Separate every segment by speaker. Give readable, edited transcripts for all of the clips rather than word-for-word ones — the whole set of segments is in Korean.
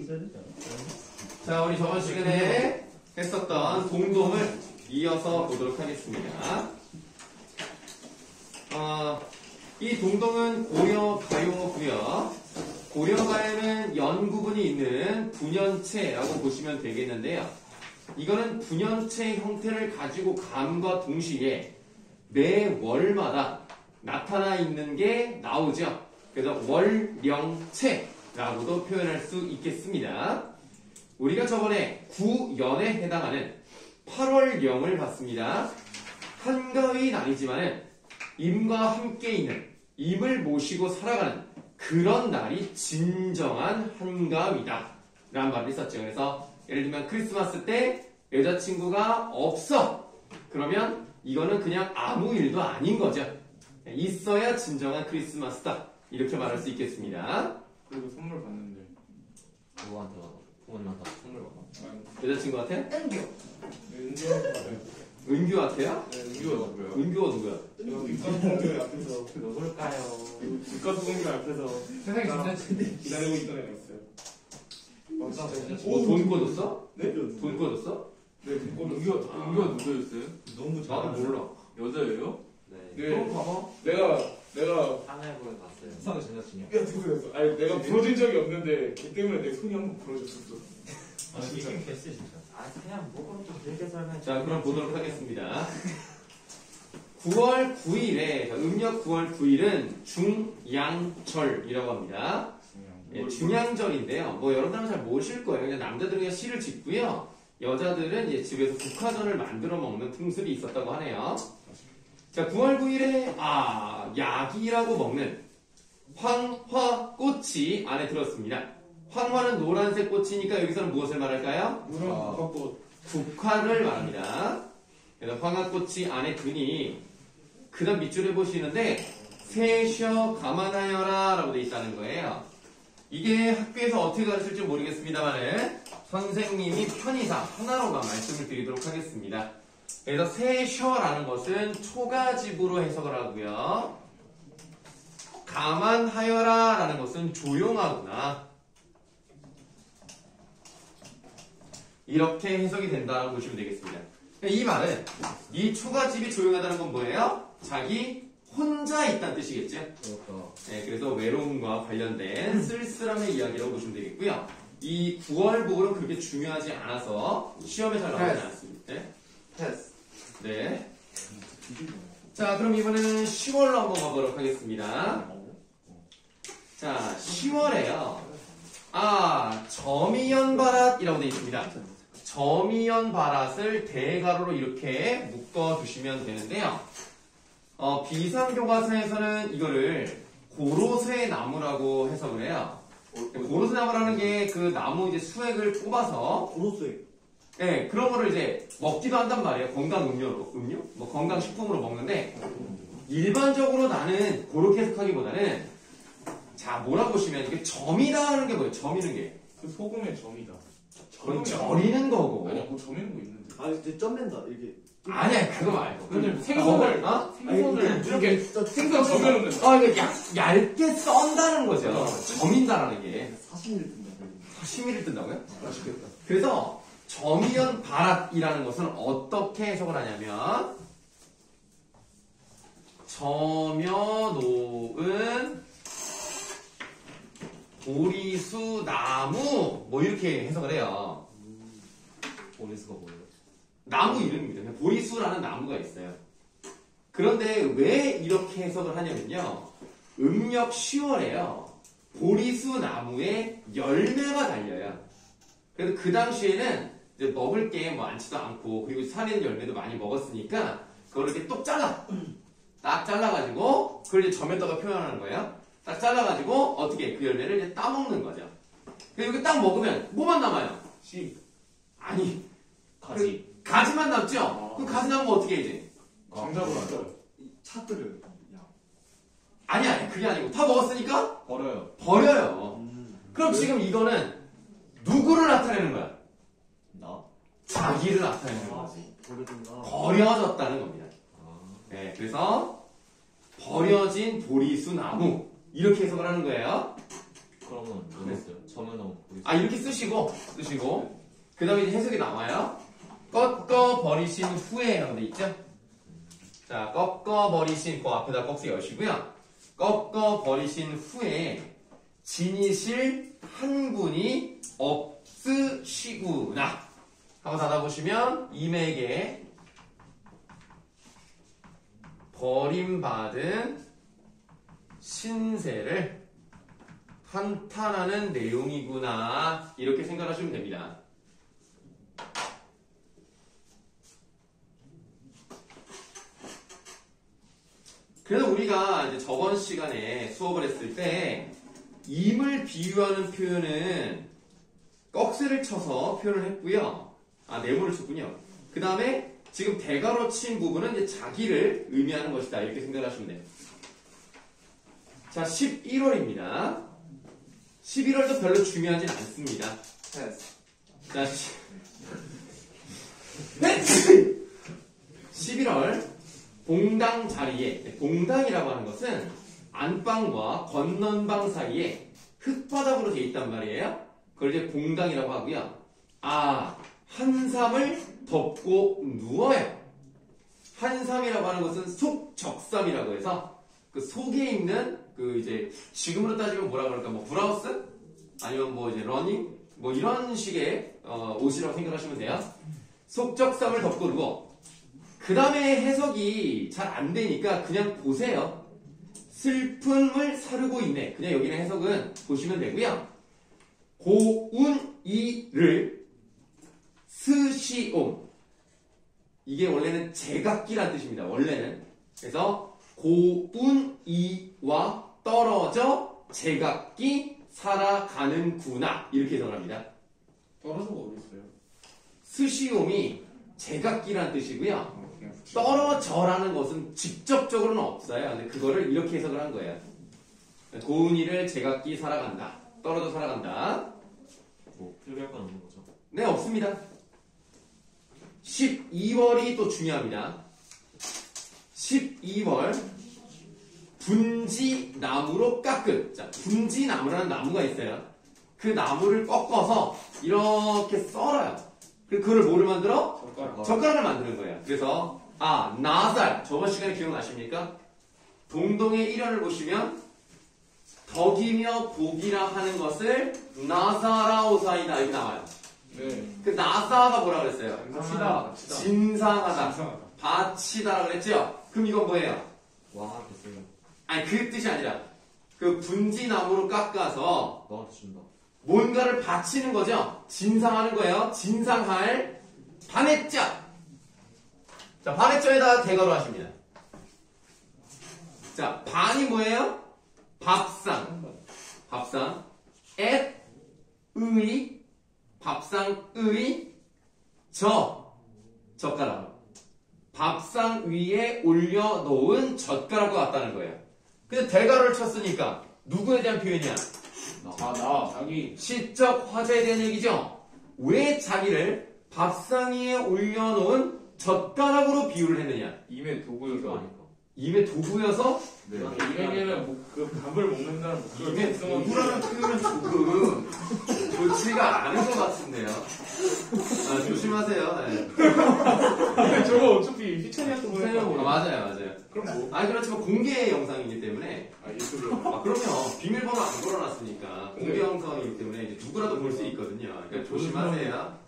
Speaker 1: 있어야 되잖아.
Speaker 2: 자, 우리 저번 시간에 했었던 동동을 이어서 보도록 하겠습니다. 이 동동은 고려가요고요. 고려가요는 연구분이 있는 분연체라고 보시면 되겠는데요. 이거는 분연체 형태를 가지고 감과 동시에 매 월마다 나타나 있는 게 나오죠. 그래서 월령체라고도 표현할 수 있겠습니다. 우리가 저번에 구연에 해당하는 8월령을 봤습니다. 한가위 날이지만은 임과 함께 있는 임을 모시고 살아가는 그런 날이 진정한 한가위다 라는 말을 했었죠. 그래서 예를 들면 크리스마스 때 여자친구가 없어. 그러면 이거는 그냥 아무 일도 아닌 거죠. 있어야 진정한 크리스마스다. 이렇게 말할 수 있겠습니다.
Speaker 3: 그리고 선물 받는데
Speaker 1: 누구한테 받아? 부모님한테 선물 받아?
Speaker 2: 여자친구한테?
Speaker 3: 은규 받아요.
Speaker 2: 은규한테요?
Speaker 3: 네, 은규가 누구야?
Speaker 2: 은규가 누구야?
Speaker 3: 육가수공교 앞에서
Speaker 1: 누굴까요?
Speaker 3: 육가수공교 앞에서
Speaker 1: 세상에 진짜
Speaker 3: 기다리고 있던 애가 있어요.
Speaker 2: 돈 꿔줬어?
Speaker 3: 네?
Speaker 2: 돈 꿔줬어?
Speaker 3: 네,
Speaker 4: 은규가 누구였어요?
Speaker 1: 너무
Speaker 2: 나도 몰라.
Speaker 4: 여자예요?
Speaker 1: 네.
Speaker 3: 네.
Speaker 2: 봐봐.
Speaker 3: 내가
Speaker 1: 하나에 보면 봤어요.
Speaker 5: 수상의 전자친이요?
Speaker 3: 야 누구였어? 아니 내가 부러진 적이 없는데 걔 때문에 내 손이 한 번 부러졌었어.
Speaker 5: 아 진짜 개쎄 진짜.
Speaker 1: 아 그냥 뭐가 좀 길게 설명해.
Speaker 2: 자, 그럼 보도록 하겠습니다. 9월 9일에, 음력 9월 9일은 중양절이라고 합니다. 예, 중양절인데요. 뭐 여러분들은 잘 모르실 거예요. 그냥 남자들은 그냥 시를 짓고요. 여자들은 이제 집에서 국화전을 만들어 먹는 풍습이 있었다고 하네요. 자, 9월 9일에 약이라고 먹는 황화꽃이 안에 들었습니다. 황화는 노란색 꽃이니까 여기서는 무엇을 말할까요?
Speaker 3: 누나 갖고
Speaker 2: 국화를 말합니다. 그래서 황화꽃이 안에 드니 그 다음 밑줄에 보시는데 세셔 감안하여라 라고 되어 있다는 거예요. 이게 학교에서 어떻게 가르칠지 모르겠습니다만 선생님이 편의상 하나로만 말씀을 드리도록 하겠습니다. 그래서 세셔라는 것은 초가집으로 해석을 하고요. 감안하여라 라는 것은 조용하구나. 이렇게 해석이 된다고 보시면 되겠습니다. 이 말은 이 초가집이 조용하다는 건 뭐예요? 자기 혼자 있다는 뜻이겠죠? 네, 그래서 외로움과 관련된 쓸쓸함의 이야기라고 보시면 되겠고요. 이 9월 부분은 그렇게 중요하지 않아서 시험에 잘 나오지 않습니다. 네?
Speaker 3: 패스.
Speaker 2: 네. 자, 그럼 이번에는 10월로 한번 가보도록 하겠습니다. 자, 10월에요. 점이연바랏이라고 되어 있습니다. 점이연바랏을 대가로로 이렇게 묶어주시면 되는데요. 비상교과서에서는 이거를 고로쇠 나무라고 해석을 해요. 고로쇠 나무라는 게 그 나무 이제 수액을 뽑아서
Speaker 1: 고로쇠.
Speaker 2: 네, 그런 거를 이제 먹기도 한단 말이에요. 건강 음료? 뭐 건강 식품으로 먹는데 일반적으로 나는 그렇게 해석하기보다는 자, 뭐라고 보시면 이게 점이다 하는 게 뭐예요? 점이는 게.
Speaker 3: 그 소금의 점이다.
Speaker 2: 그건 절이는 거고.
Speaker 3: 아니야, 뭐 점이는 거 있는데.
Speaker 6: 아, 이제 점맨다 이렇게.
Speaker 2: 아니야, 그거 말고.
Speaker 3: 근데 생선을
Speaker 2: 생선을
Speaker 3: 이렇게 생선 점여놓는 거.
Speaker 2: 이거 얇게 썬다는 거죠. 점인다라는 게.
Speaker 6: 사심을 든다.
Speaker 2: 사시미를 뜬다고요?
Speaker 6: 맛있겠다.
Speaker 2: 그래서 점이연 바랏이라는 것은 어떻게 해석을 하냐면 점여놓은 보리수 나무 뭐 이렇게 해석을 해요.
Speaker 1: 보리수가 뭐예요?
Speaker 2: 나무 이름입니다. 그냥 보리수라는 나무가 있어요. 그런데 왜 이렇게 해석을 하냐면요. 음력 10월에요. 보리수 나무에 열매가 달려요. 그래서 그 당시에는 이제 먹을 게 많지도 않고 그리고 산에 있는 열매도 많이 먹었으니까 그걸 이렇게 똑 잘라. 딱 잘라가지고 그걸 이제 점에다가 표현하는 거예요. 딱 잘라가지고 어떻게 그 열매를 이제 따먹는 거죠. 그리고 이렇게 딱 먹으면 뭐만 남아요?
Speaker 3: 씨.
Speaker 2: 아니
Speaker 1: 가지.
Speaker 2: 가지만 남죠? 그럼 가지 남으면 어떻게 해 이제?
Speaker 3: 장작으로 하죠.
Speaker 6: 차들을
Speaker 2: 아니 그게 아니고 다 먹었으니까
Speaker 4: 버려요.
Speaker 2: 버려요. 그럼 지금 이거는 누구를 나타내는 거야?
Speaker 1: 나?
Speaker 2: 자기를 나타내는 거지.
Speaker 6: 버려진다.
Speaker 2: 버려졌다는 겁니다. 네, 그래서 버려진 보리수 나무 이렇게 해석을 하는 거예요.
Speaker 1: 그러면 뭐였어요? 저면허
Speaker 2: 아, 이렇게 쓰시고 그 다음에 이제 해석이 나와요. 꺾어 버리신 후에 라고 돼 있죠? 자, 꺾어 버리신 그 앞에다 꺽쇠 여시고요. 꺾어 버리신 후에 지니실 한 분이 없으시구나 하고 닫아보시면 임에게 버림받은 신세를 한탄하는 내용이구나 이렇게 생각하시면 됩니다. 그래서 우리가 이제 저번 시간에 수업을 했을 때 임을 비유하는 표현은 꺽쇠를 쳐서 표현을 했고요. 아, 네모를 쳤군요. 그 다음에 지금 대괄호 친 부분은 이제 자기를 의미하는 것이다 이렇게 생각하시면 돼요. 자, 11월입니다. 11월도 별로 중요하진 않습니다. 자, 11월 봉당 자리에, 봉당이라고 하는 것은 안방과 건넌방 사이에 흙바닥으로 되어 있단 말이에요. 그걸 이제 봉당이라고 하고요. 아, 한삼을 덮고 누워요. 한삼이라고 하는 것은 속적삼이라고 해서 그 속에 있는 그 이제 지금으로 따지면 뭐라 그럴까, 뭐 브라우스 아니면 뭐 이제 러닝 뭐 이런 식의 옷이라고 생각하시면 돼요. 속적삼을 덮고 누워. 그 다음에 해석이 잘 안 되니까 그냥 보세요. 슬픔을 사르고 있네. 그냥 여기는 해석은 보시면 되고요. 고운이를 스시옴. 이게 원래는 제각기란 뜻입니다. 원래는. 그래서 고운이와 떨어져 제각기 살아가는구나. 이렇게 해석을 합니다.
Speaker 3: 떨어져가 어딨어요?
Speaker 2: 스시옴이 제각기란 뜻이고요.
Speaker 3: 그냥
Speaker 2: 떨어져라는 것은 직접적으로는 없어요. 근데 그거를 이렇게 해석을 한 거예요. 고운이를 제각기 살아간다. 떨어져 살아간다.
Speaker 1: 뭐 필요할 건 없는 거죠.
Speaker 2: 네, 없습니다. 12월이 또 중요합니다. 12월 분지나무로 깎은. 자, 분지나무라는 나무가 있어요. 그 나무를 꺾어서 이렇게 썰어요. 그걸 뭐를 만들어?
Speaker 3: 젓가락.
Speaker 2: 젓가락을 만드는 거예요. 그래서 나살. 저번 시간에 기억나십니까? 동동의 일연을 보시면 덕이며 복이라 하는 것을 나사라오사이다 이렇게 나와요.
Speaker 3: 네.
Speaker 2: 그 나사가 뭐라 그랬어요?
Speaker 3: 진상하다.
Speaker 2: 진상하다.
Speaker 3: 진상하다.
Speaker 2: 바치다라 그랬죠? 그럼 이건 뭐예요?
Speaker 1: 와 됐어요.
Speaker 2: 아니 그 뜻이 아니라 그 분지나무로 깎아서
Speaker 1: 너한테 준다.
Speaker 2: 뭔가를 바치는 거죠? 진상하는 거예요. 진상할 반했자. 자, 반했자에다가 대괄호 하십니다. 자, 반이 뭐예요? 밥상. 밥상. 의. 밥상의. 젓가락. 밥상 위에 올려놓은 젓가락과 같다는 거예요. 근데 대괄호를 쳤으니까 누구에 대한 표현이야?
Speaker 3: 나. 자기.
Speaker 2: 시적 화제에 대한 얘기죠. 왜 자기를 밥상 위에 올려놓은 젓가락으로 비유를 했느냐?
Speaker 3: 임의
Speaker 1: 이거
Speaker 3: 도구여서.
Speaker 1: 아닐까?
Speaker 2: 입에 도구여서
Speaker 3: 네. 임에게는 그 밥을 먹는다는 목적을
Speaker 2: 입에 도구라는 표현은 조금 좋지가 않은 것 같은데요. 조심하세요. 네.
Speaker 3: 저거 어차피 휘천이한테 보내요.
Speaker 2: 맞아요.
Speaker 3: 그럼 뭐?
Speaker 2: 그렇지만 공개 영상이기 때문에
Speaker 3: 유튜브로.
Speaker 2: 그럼요. 비밀번호 안 걸어놨으니까 공개 영상이기 때문에 이제 누구라도 볼 수 있거든요. 그러니까 조심하세요.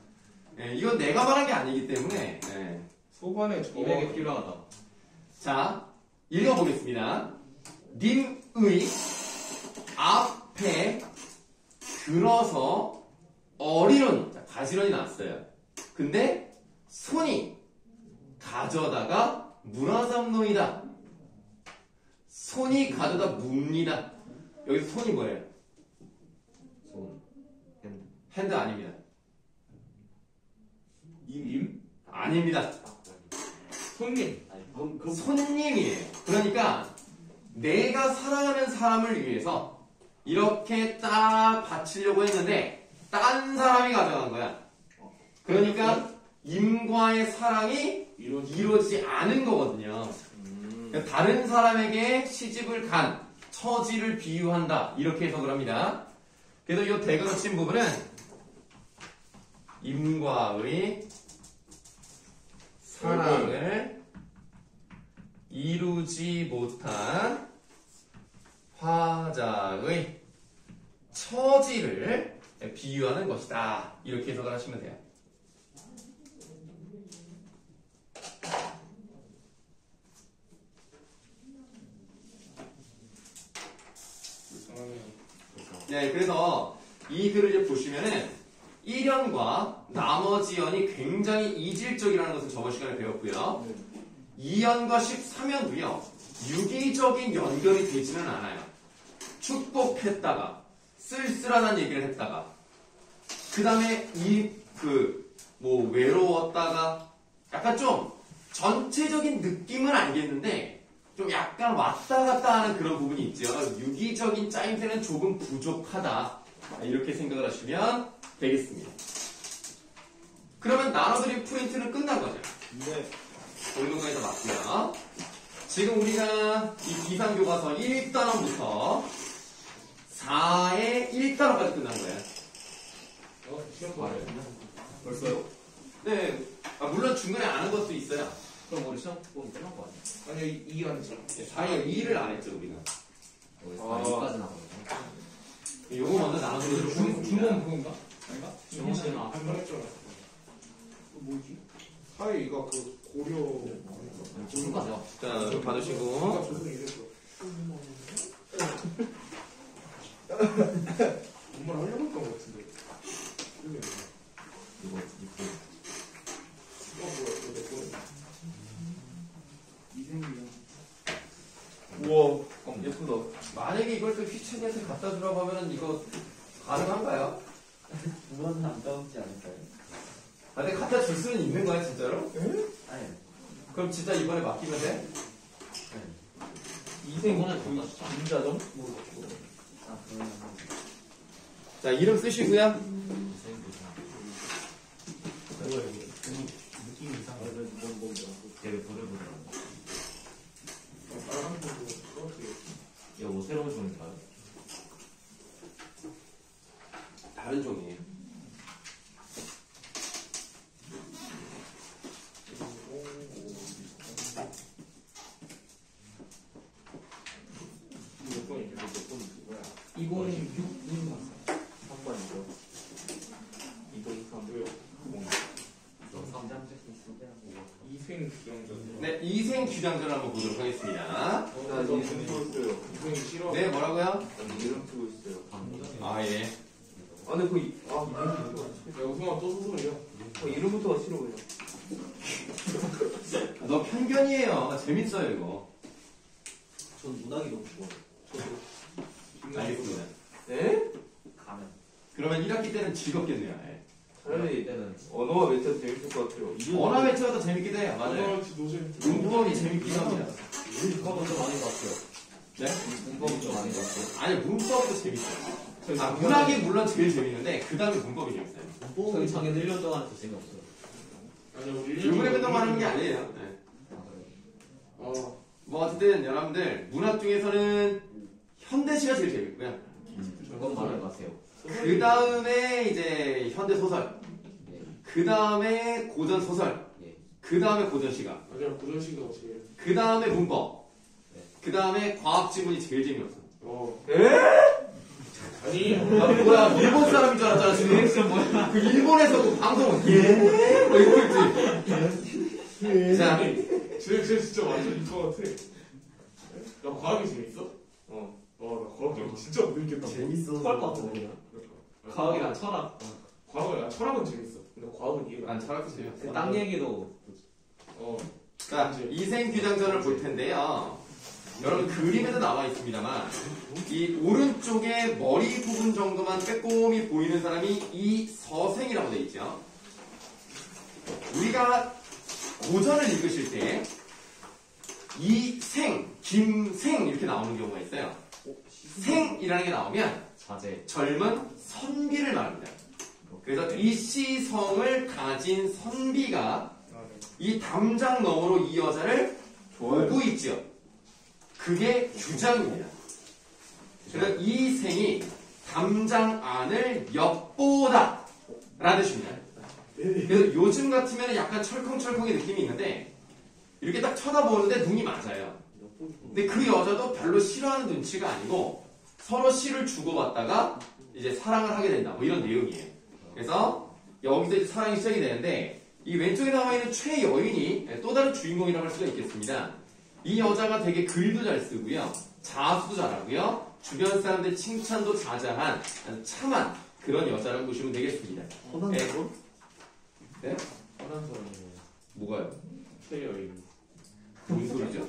Speaker 2: 네, 이건 내가 말한 게 아니기 때문에. 네.
Speaker 3: 소관에
Speaker 1: 임에게 필요하다.
Speaker 2: 자, 읽어보겠습니다. 님의 앞에 들어서 어리론, 가지런히 나왔어요. 근데 손이 가져다가 문화삼노이다. 손이 가져다 묵니다. 여기서 손이 뭐예요?
Speaker 1: 손. 핸드.
Speaker 2: 핸드 아닙니다.
Speaker 3: 임?
Speaker 2: 아닙니다.
Speaker 3: 손님.
Speaker 1: 아니
Speaker 2: 손님이에요. 그러니까 내가 사랑하는 사람을 위해서 이렇게 딱 바치려고 했는데 딴 사람이 가져간 거야. 그러니까 임과의 사랑이 이루어지지 않은 거거든요. 그러니까 다른 사람에게 시집을 간 처지를 비유한다. 이렇게 해석을 합니다. 그래서 이 대각을 친 부분은 임과의 사랑을 이루지 못한 화자의 처지를 비유하는 것이다. 이렇게 해석을 하시면 돼요. 네, 그래서 이 글을 이제 보시면은 1연과 나머지 연이 굉장히 이질적이라는 것을 저번 시간에 배웠고요. 2연과 13연도요. 유기적인 연결이 되지는 않아요. 축복했다가 쓸쓸하다는 얘기를 했다가 그 다음에 외로웠다가 약간 좀 전체적인 느낌은 알겠는데 좀 약간 왔다 갔다 하는 그런 부분이 있죠. 유기적인 짜임새는 조금 부족하다. 이렇게 생각을 하시면 되겠습니다. 그러면 나눠드린 프린트는 끝난 거죠.
Speaker 6: 네.
Speaker 2: 올문과에서 맞고요. 지금 우리가 이 기상교과서 1단원부터 4의 1단원까지 끝난 거예요.
Speaker 3: 시험 봐요.
Speaker 1: 벌써요?
Speaker 2: 네, 물론 중간에 안 한 것도 있어요.
Speaker 1: 그럼 우리 시험 보면 끝난 거 아니야?
Speaker 3: 아니요, 이 안이죠.
Speaker 2: 4의 2를 안 했죠, 우리가.
Speaker 1: 우리 4위까지 나거든요.
Speaker 2: 요거 먼저 나눠드리도록 하겠습니다.
Speaker 3: 중범 그건가? 아닌가?
Speaker 1: 중범이나
Speaker 3: 한번 했잖아. 뭐지? 사회 이거 그 고려.
Speaker 1: 중간이요.
Speaker 2: 자, 이거 받으시고.
Speaker 3: 조선이 이랬어. 정말 하려고 했던 것 같은데.
Speaker 1: 이거
Speaker 3: 뭐야, 이거 내 거. 이생이야.
Speaker 6: 우와, 예쁘다.
Speaker 2: 만약에 이걸 또 휘찬이한테 갖다 주라고 하면 이거 가능한가요?
Speaker 6: 무한 남다운지 않을까요?
Speaker 2: 아, 근데 갖다 줄 수는 있는 거야, 진짜로?
Speaker 6: 아니.
Speaker 2: 그럼 진짜 이번에 맡기면 돼?
Speaker 1: 이거는 돈 다시죠.
Speaker 6: 인자점? 아, 그러면.
Speaker 2: 자, 이름 쓰시고요.
Speaker 5: 느낌 이상해.
Speaker 1: 되게 부들부들한 거.
Speaker 3: 빨간 거도 써볼게요.
Speaker 1: 이거 뭐 새로운 종인가요?
Speaker 2: 다른 종이에요.
Speaker 3: 몇 번이죠? 몇 번이 그거야?
Speaker 5: 2066 맞아요.
Speaker 3: 3번이죠. 이거 왜요?
Speaker 1: 너 3장
Speaker 3: 이생 규정전.
Speaker 2: 네, 이생 규장전을 한번 보도록 하겠습니다.
Speaker 3: 나 이름 쓰고 있어요. 이생이 싫어.
Speaker 2: 네, 뭐라고요?
Speaker 3: 이름 쓰고 있어요.
Speaker 2: 아, 예.
Speaker 3: 아, 근데 야, 우승아 또 소설이야. 이름부터가 싫어, 그냥.
Speaker 2: 너 편견이에요. 재밌어요, 이거.
Speaker 6: 전 문학이 너무 좋아요.
Speaker 2: 알겠습니다.
Speaker 3: 네?
Speaker 1: 가면.
Speaker 2: 그러면 1학기 때는 즐겁겠네요. 예.
Speaker 3: 차라리
Speaker 1: 때는
Speaker 3: 언어와 매체도 재밌을 것 같아요.
Speaker 2: 언어 매체가 더 재밌기도 해요. 맞아요.
Speaker 3: 언어와 노잼.
Speaker 2: 문법이 재밌기도 합니다.
Speaker 1: 문법은 좀 많이 봤어요.
Speaker 2: 네?
Speaker 1: 문법은 좀 많이 봤어요.
Speaker 2: 아니, 문법도 재밌어요. 아, 문학이 물론 제일 재밌는데, 그 다음에 문법이 재밌어요.
Speaker 1: 저희 작년 1년 동안 도 재미없어요.
Speaker 3: 아니, 우리
Speaker 2: 일본에 맨날 말하는 게 아니에요. 네.
Speaker 1: 아, 그래요?
Speaker 2: 뭐, 어쨌든, 여러분들, 문학 중에서는 현대시가 제일 재밌고요.
Speaker 1: 그건 말하지 마세요.
Speaker 2: 그 다음에 이제 현대소설.
Speaker 1: 예.
Speaker 2: 그 다음에 고전소설.
Speaker 1: 예.
Speaker 2: 그 다음에 고전시가.
Speaker 3: 맞아요, 고전시가 제일.
Speaker 2: 그 다음에 문법.
Speaker 1: 네.
Speaker 2: 그 다음에 과학지문이 제일 재미없어.
Speaker 3: 아니,
Speaker 2: 뭐야, 일본 사람인 줄 알았잖아, 지금. 뭐야. 그 일본에서 그 방송, 뭐 이거 있지. 자,
Speaker 3: 쟤 진짜 완전 이거 같아. 나 과학이 재밌어? 나 과학이 진짜 못 읽겠다.
Speaker 6: 재밌어서.
Speaker 1: 토할 것 같은데, 그냥. 과학이랑 철학.
Speaker 3: 철학은 재밌어. 근데 과학은 이해가 안
Speaker 2: 난 철학도 재미없어.
Speaker 1: 땅 얘기도.
Speaker 2: 자, 이생규장전을 볼 텐데요. 여러분 그림에도 나와 있습니다만 이 오른쪽에 머리 부분 정도만 빼꼼히 보이는 사람이 이서생이라고 되어 있죠. 우리가 고전을 읽으실 때 이생, 김생 이렇게 나오는 경우가 있어요. 생이라는 게 나오면
Speaker 1: 자제.
Speaker 2: 젊은 선비를 말합니다. 그래서 이시성을 가진 선비가 이 담장 너머로 이 여자를 보고 있죠. 그게 규장입니다. 그래서 이 생이 담장 안을 엿보다 라는 뜻입니다. 그래서 요즘 같으면 약간 철컹철컹의 느낌이 있는데 이렇게 딱 쳐다보는데 눈이 맞아요. 근데 그 여자도 별로 싫어하는 눈치가 아니고 서로 시를 주고받다가 이제 사랑을 하게 된다. 뭐 이런 내용이에요. 그래서 여기서 이제 사랑이 시작이 되는데 이 왼쪽에 나와 있는 최여인이 또 다른 주인공이라고 할 수가 있겠습니다. 이 여자가 되게 글도 잘 쓰고요. 자수도 잘하고요. 주변 사람들 칭찬도 자자한 아주 참한 그런 여자라고 보시면 되겠습니다.
Speaker 6: 허난
Speaker 2: 네.
Speaker 6: 사람?
Speaker 2: 네?
Speaker 3: 뻔한 사람이에요.
Speaker 2: 뭐가요?
Speaker 3: 최여인.
Speaker 2: 무슨 소리죠?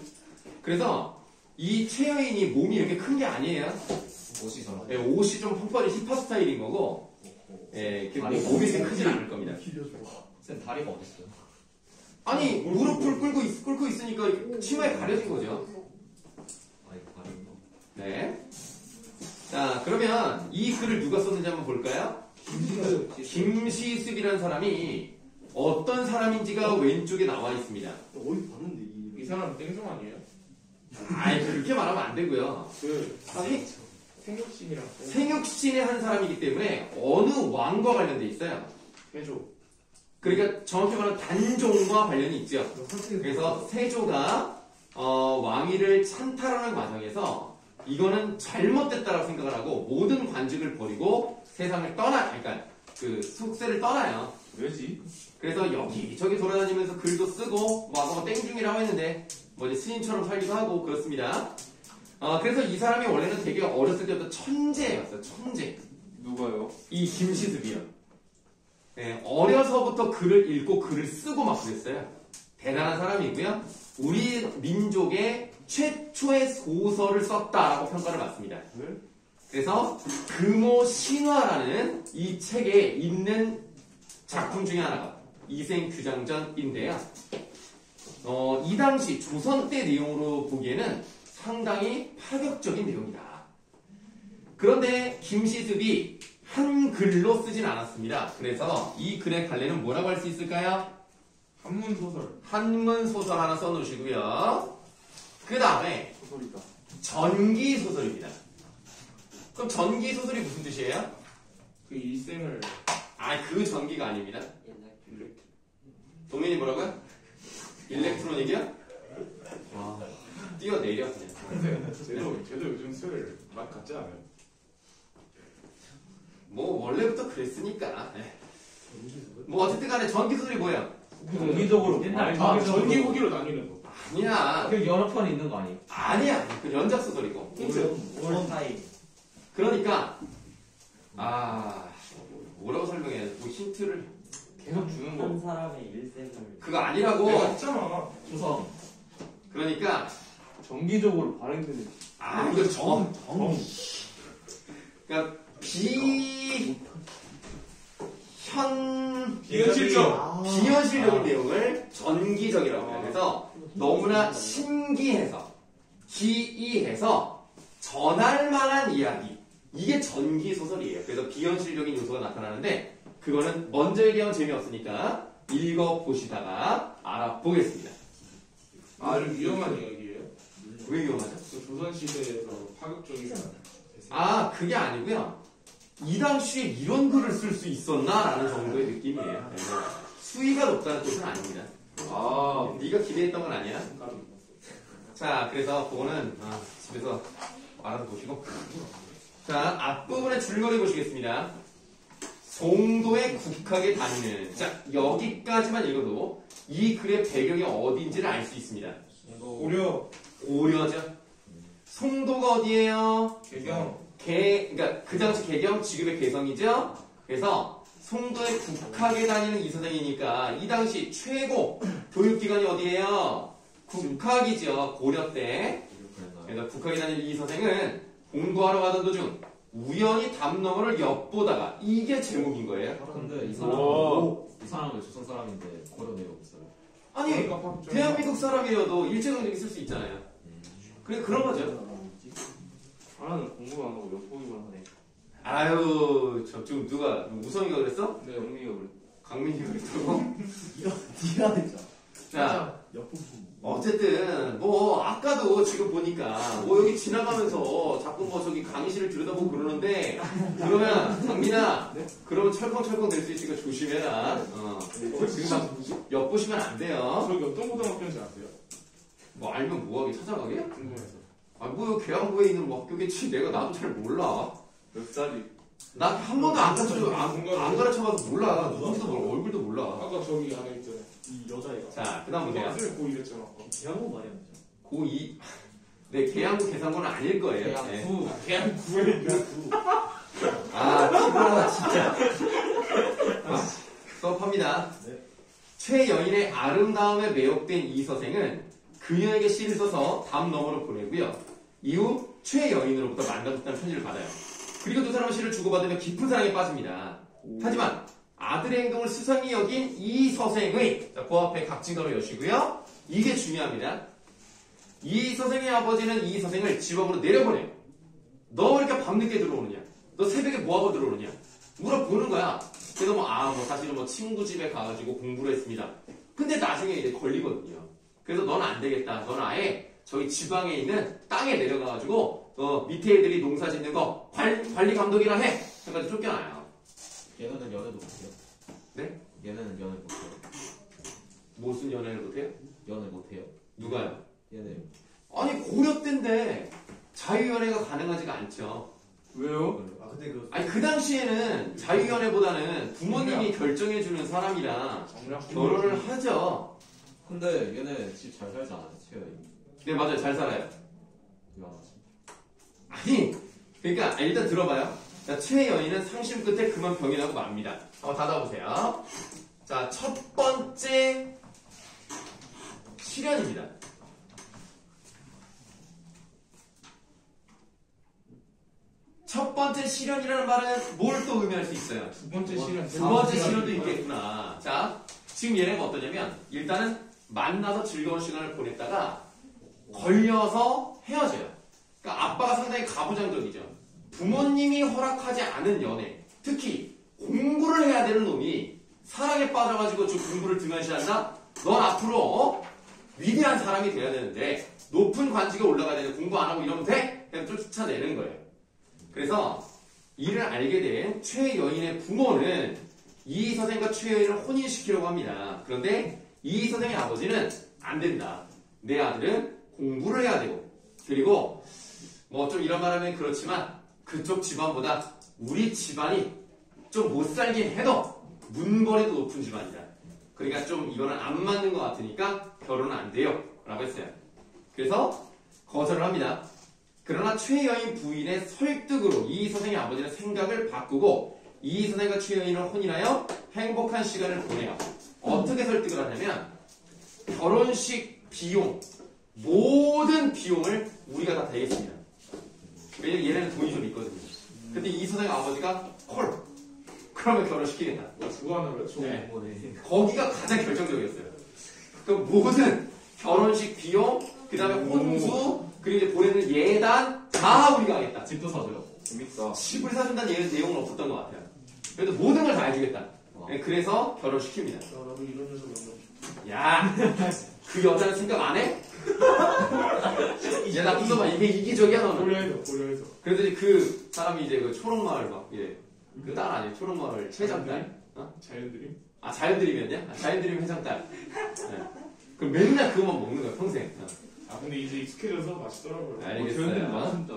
Speaker 2: 그래서 이 최여인이 몸이 이렇게 큰 게 아니에요.
Speaker 1: 옷이 저런.
Speaker 2: 예, 옷이 좀 펑퍼리 힙합 스타일인 거고, 예, 이렇게 몸이 이렇게 크진 않을 겁니다.
Speaker 1: 쌤 다리가 어딨어요?
Speaker 2: 아니, 무릎을 꿇고 있으니까 치마에 가려진 거죠.
Speaker 1: 아니 다리가.
Speaker 2: 네. 자, 그러면 이 글을 누가 썼는지 한번 볼까요? 김시습이라는 사람이 어떤 사람인지가 왼쪽에 나와 있습니다.
Speaker 6: 어디 봤는데
Speaker 3: 이 사람 땡좀 아니에요?
Speaker 2: 아이, 그렇게 말하면 안 되고요.
Speaker 3: 그 생육신이랑
Speaker 2: 생육신의 한 사람이기 때문에 어느 왕과 관련돼 있어요.
Speaker 3: 해줘.
Speaker 2: 그러니까 정확히 말하면 단종과 관련이 있죠. 그래서 세조가 왕위를 찬탈하는 과정에서 이거는 잘못됐다라고 생각을 하고 모든 관직을 버리고 세상을 그러니까 그 숙세를 떠나요.
Speaker 4: 왜지?
Speaker 2: 그래서 여기저기 돌아다니면서 글도 쓰고 뭐 아까 땡중이라고 했는데 뭐 이제 스님처럼 살기도 하고 그렇습니다. 그래서 이 사람이 원래는 되게 어렸을 때부터 천재였어요. 천재.
Speaker 4: 누가요?
Speaker 2: 이 김시습이요. 네, 어려서부터 글을 읽고 글을 쓰고 막 그랬어요. 대단한 사람이고요. 우리 민족의 최초의 소설을 썼다라고 평가를 받습니다. 그래서 금오신화라는 이 책에 있는 작품 중에 하나가 이생규장전인데요. 이 당시 조선 때 내용으로 보기에는 상당히 파격적인 내용이다. 그런데 김시습이 한글로 쓰진 않았습니다. 그래서 이 글의 갈래는 뭐라고 할 수 있을까요?
Speaker 3: 한문 소설.
Speaker 2: 한문 소설 하나 써놓으시고요. 그 다음에
Speaker 4: 소설이다.
Speaker 2: 전기 소설입니다. 그럼 전기 소설이 무슨 뜻이에요?
Speaker 3: 그 일생을
Speaker 2: 그 전기가 아닙니다. 동민이 뭐라고요? 일렉트로닉이요?
Speaker 1: 와.
Speaker 2: 뛰어내려 그냥.
Speaker 3: 근데 쟤도 요즘 수요일 막 같지 않아요?
Speaker 2: 뭐 원래부터 그랬으니까. 네. 뭐 어쨌든 간에 전기 소설이 뭐예요?
Speaker 5: 정기적으로
Speaker 1: 옛날
Speaker 3: 전기 후기로 나뉘는 거.
Speaker 2: 아니야.
Speaker 1: 그 여러 편 있는 거 아니에요?
Speaker 2: 아니야. 그 연작 소설이고.
Speaker 6: 올 타임.
Speaker 2: 그러니까 뭐라고 설명해야 돼? 뭐 힌트를
Speaker 3: 계속 주는
Speaker 6: 한
Speaker 3: 거.
Speaker 6: 사람의 일생을
Speaker 2: 그거 아니라고.
Speaker 3: 내가 했잖아.
Speaker 1: 조성.
Speaker 2: 그러니까
Speaker 4: 정기적으로 발행되는.
Speaker 2: 이거 정. 그러니까 비현실적인 내용을 전기적이라고 해요. 그래서 너무나 신기해서 기이해서 전할 만한 이야기. 이게 전기 소설이에요. 그래서 비현실적인 요소가 나타나는데 그거는 먼저 얘기하면 재미없으니까 읽어보시다가 알아보겠습니다.
Speaker 3: 좀 위험한 이야기예요.
Speaker 2: 왜 위험하죠?
Speaker 3: 그 조선시대에서 파격적인
Speaker 2: 그게 아니고요. 이 당시에 이런 글을 쓸 수 있었나라는 정도의 느낌이에요. 그래서 수위가 높다는 뜻은 아닙니다. 네가 기대했던 건 아니야. 자, 그래서 그거는 집에서 알아서 보시고. 자, 앞부분에 줄거리 보시겠습니다. 송도에 국하게 다니는. 자, 여기까지만 읽어도 이 글의 배경이 어딘지를 알 수 있습니다. 고려죠. 송도가 어디예요?
Speaker 3: 개경.
Speaker 2: 그러니까 그 당시 개경 지금의 개성이죠. 그래서 송도에 국하게 다니는 이 선생이니까 이 당시 최고 교육기관이 어디예요? 국학이죠. 고려 때. 그래서 국하게 다니는 이 선생은 공부하러 가던 도중 우연히 담 너머를 엿보다가 이게 제목인 거예요.
Speaker 1: 근데 이 사람은 조선 사람인데 고려 내려오고 있어요.
Speaker 2: 아니 대한민국 사람이어도 일제강점기 쓸 수 있잖아요. 그래 그런 거죠.
Speaker 4: 하나는 공부 안 하고 엿보기만 하네.
Speaker 2: 저 지금 누가 우성이가 그랬어?
Speaker 4: 네, 영미가 그래.
Speaker 2: 강민이가 그랬다고?
Speaker 6: 네가 했잖아.
Speaker 2: 자, 어쨌든 뭐 아까도 지금 보니까 뭐 여기 지나가면서 자꾸 뭐 저기 강의실을 들여다보고 그러는데 그러면 장민아 그러면 철컹철컹 될 수 있으니까 조심해라. 지금 막 엿보시면 안 돼요.
Speaker 3: 저기 어떤 고등학교인지 아세요?
Speaker 2: 뭐 알면 뭐하게 찾아가게?
Speaker 3: 궁금해서.
Speaker 2: 뭐 계양구에 있는 뭐 학교겠지. 나도 잘 몰라.
Speaker 4: 몇 살이?
Speaker 2: 나 한 번도 안 가르쳐봐서 몰라. 누군지도 몰라. 얼굴도 몰라.
Speaker 3: 아까 저기 안에 있잖아요.
Speaker 5: 이 여자애가.
Speaker 2: 자, 그 다음 보세요.
Speaker 3: 학생이 고 이랬잖아. 아까.
Speaker 5: 대학원 말이야, 진짜.
Speaker 2: 고2. 네, 계양구 계산고는 아닐 거예요. 네.
Speaker 3: 그냥 구에 있는
Speaker 2: 피곤하다, 진짜. 수업합니다.
Speaker 5: 네.
Speaker 2: 최여인의 아름다움에 매혹된 이 서생은 그녀에게 시를 써서 담 너머로 보내고요. 이후 최여인으로부터 만나줬다는 편지를 받아요. 그리고 두 사람은 시를 주고받으며 깊은 사랑에 빠집니다. 하지만 아들의 행동을 수상히 여긴 이 서생의, 자, 그 앞에 각진가로 여시고요. 이게 중요합니다. 이 서생의 아버지는 이 서생을 집 앞으로 내려보내요. 너 왜 이렇게 밤늦게 들어오느냐? 너 새벽에 뭐하고 들어오느냐? 물어보는 거야. 그래서 사실은 친구 집에 가가지고 공부를 했습니다. 근데 나중에 이제 걸리거든요. 그래서 넌 안 되겠다. 넌 아예 저희 지방에 있는 땅에 내려가가지고 밑에 애들이 농사 짓는 거 관리 감독이라 해. 해가지고 쫓겨나요.
Speaker 5: 얘네는 연애도 못해요.
Speaker 2: 네?
Speaker 5: 얘네는 연애 못해요.
Speaker 2: 무슨 연애를 못해요?
Speaker 5: 연애 못해요.
Speaker 2: 누가요?
Speaker 5: 얘네.
Speaker 2: 아니 고려 때인데 자유연애가 가능하지가 않죠.
Speaker 4: 왜요?
Speaker 5: 아 근데
Speaker 2: 아니 그 당시에는 자유연애보다는 부모님이 결정해주는 사람이랑 결혼을 하죠.
Speaker 5: 근데 얘네 집 잘 살지 않아요, 채연이.
Speaker 2: 네 맞아요, 잘 살아요.
Speaker 5: 미안하지.
Speaker 2: 아니 그러니까 일단 들어봐요. 자, 최여인은 상심 끝에 그만 병이 나고 맙니다. 한번 닫아보세요. 자, 첫 번째 시련입니다. 첫 번째 시련이라는 말은 뭘 또 의미할 수 있어요?
Speaker 3: 두 번째 시련.
Speaker 2: 두 번째 시련도 있겠구나. 자, 지금 얘네가 어떠냐면 일단은 만나서 즐거운 시간을 보냈다가 걸려서 헤어져요. 그러니까 아빠가 상당히 가부장적이죠. 부모님이 허락하지 않은 연애, 특히 공부를 해야 되는 놈이 사랑에 빠져가지고 저 공부를 등한시한다? 넌 앞으로 위대한 사람이 돼야 되는데 높은 관직에 올라가야 되는데 공부 안 하고 이러면 돼? 그냥 쫓아내는 거예요. 그래서 이를 알게 된 최여인의 부모는 이 선생과 최여인을 혼인시키려고 합니다. 그런데 이 선생의 아버지는 안 된다. 내 아들은 공부를 해야 되고 그리고 좀 이런 말하면 그렇지만 그쪽 집안보다 우리 집안이 좀 못 살긴 해도 문벌에도 높은 집안이다. 그러니까 좀 이거는 안 맞는 것 같으니까 결혼은 안 돼요. 라고 했어요. 그래서 거절을 합니다. 그러나 최여인 부인의 설득으로 이 선생의 아버지는 생각을 바꾸고 이 선생과 최여인을 혼인하여 행복한 시간을 보내요. 어떻게 설득을 하냐면 결혼식 비용 모든 비용을 우리가 다 대겠습니다. 왜냐면 얘네는 돈이 좀 있거든요. 근데 이 선생의 아버지가 콜 그러면 결혼시키겠다.
Speaker 3: 좋아하는 거예요?
Speaker 2: 네. 거기가 가장 결정적이었어요. 그 모든 결혼식 비용 그 다음에 혼수 그리고 이제 보내는 예단 다 우리가 하겠다.
Speaker 5: 집도 사줘요.
Speaker 4: 재밌다.
Speaker 2: 집을 사준다는 내용은 없었던 것 같아요. 그래도 모든 걸 다 해주겠다. 네, 그래서 결혼시킵니다.
Speaker 3: 나도 이런 여자 만나고 싶어.
Speaker 2: 야, 그 여자는 생각 안 해? 야, 나 웃어봐. 이게 이기적이야, 너는.
Speaker 3: 고려해서.
Speaker 2: 그래도 이제 그 사람이 이제 그 초록마을 막, 그 딸 아니에요? 초록마을 회장딸?
Speaker 3: 자연들이?
Speaker 2: 아, 자연드림이었냐? 자연드림 회장딸. 네. 그럼 맨날 그것만 먹는 거야, 평생.
Speaker 3: 근데 이제 익숙해져서 맛있더라고요.
Speaker 2: 알겠어요.
Speaker 4: 자연들이 맛있다.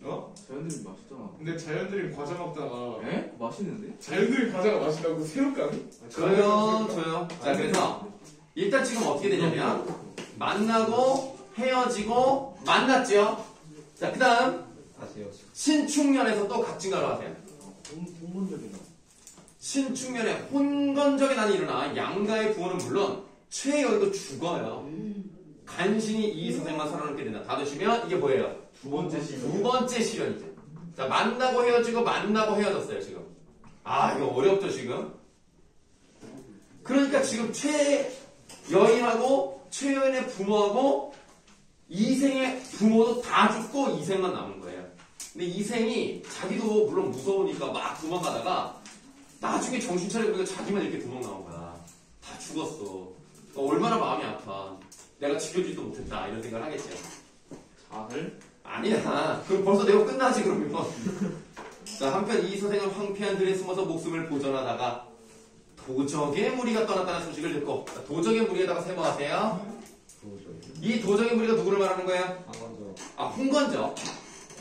Speaker 3: 어?
Speaker 4: 자연들이 맛있잖아.
Speaker 3: 근데 자연들이 과자 먹다가
Speaker 4: 에? 맛있는데?
Speaker 3: 자연들이 과자가 맛있다고 새우깡이?
Speaker 2: 저요. 자, 그래서 일단 지금 어떻게 되냐면 만나고 헤어지고 만났죠. 자, 그 다음
Speaker 5: 다시 헤어지고.
Speaker 2: 신축년에서 또 각진가로 하세요.
Speaker 5: 혼문적이나.
Speaker 2: 신축년에 혼건적인 난이 일어나 양가의 부모는 물론 최여인도 죽어요. 간신히 이 선생만 살아남게 된다. 다 드시면 이게 뭐예요?
Speaker 5: 두 번째 시련.
Speaker 2: 두 번째 시련이죠. 자, 만나고 헤어지고 만나고 헤어졌어요, 지금. 이거 어렵죠, 지금? 그러니까 지금 최여인하고 최여인의 부모하고 이생의 부모도 다 죽고 이생만 남은 거예요. 근데 이생이 자기도 물론 무서우니까 막 도망가다가 나중에 정신 차려보니까 자기만 이렇게 도망 나온 거야. 다 죽었어. 얼마나 마음이 아파. 내가 지켜주지도 못했다 이런 생각을 하겠죠.
Speaker 4: 자을?
Speaker 2: 아니야. 그럼 벌써 내가 끝나지 그러면. 자, 한편 이 선생은 황폐한 들에 숨어서 목숨을 보존하다가 도적의 무리가 떠났다는 소식을 듣고, 자, 도적의 무리에다가 세모하세요. 이 도적의 무리가 누구를 말하는 거야?
Speaker 5: 한번더
Speaker 2: 아, 홍건적.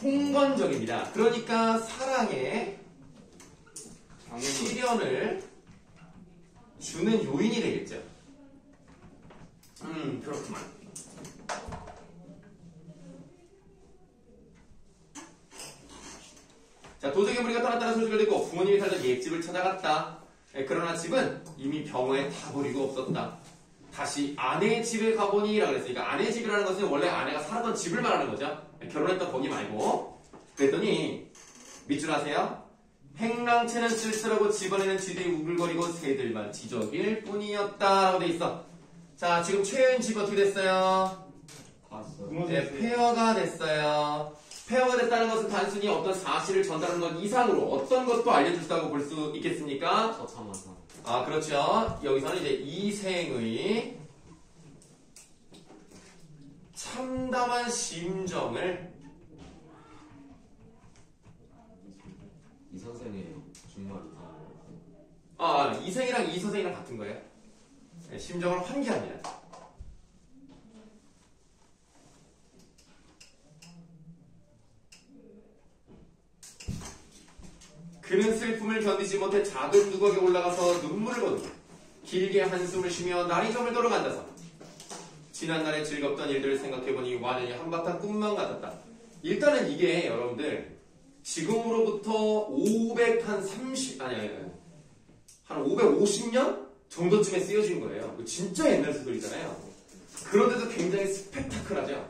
Speaker 2: 홍건적입니다. 그러니까 사랑에
Speaker 4: 장애물.
Speaker 2: 시련을 주는 요인이 되겠죠. 그렇구만. 자, 도적의 무리가 떠났다는 소식을 듣고 부모님이 살던 옛집을 찾아갔다. 그러나 집은 이미 병원에 타버리고 없었다. 다시 아내의 집에 가보니라 그랬으니까 아내의 집이라는 것은 원래 아내가 살았던 집을 말하는 거죠. 결혼했던 거기 말고. 그랬더니 밑줄 아세요? 행랑채는 쓸쓸하고 집안에는 쥐들이 우글거리고 새들만 지저귀일 뿐이었다라고 돼 있어. 자, 지금 최현 집 어떻게 됐어요?
Speaker 5: 봤어.
Speaker 2: 네, 폐허가 됐어요. 폐허가 됐다는 것은 단순히 어떤 사실을 전달하는 것 이상으로 어떤 것도 알려주다고 볼 수 있겠습니까?
Speaker 1: 처참한 삶.
Speaker 2: 아, 그렇죠. 여기서는 이제 이생의 참담한 심정을
Speaker 1: 이 선생의 정말 이상한
Speaker 2: 이생이랑 이 선생이랑 같은 거예요. 네, 심정을 환기합니다. 그는 슬픔을 견디지 못해 작은 누각에 올라가서 눈물을 거두고 길게 한숨을 쉬며 날이 저물도록 앉아서 지난날에 즐겁던 일들을 생각해보니 완전히 한바탕 꿈만 같았다. 일단은 이게 여러분들 지금으로부터 한 550년 정도쯤에 쓰여진 거예요. 진짜 옛날 소설이잖아요. 그런데도 굉장히 스펙타클하죠.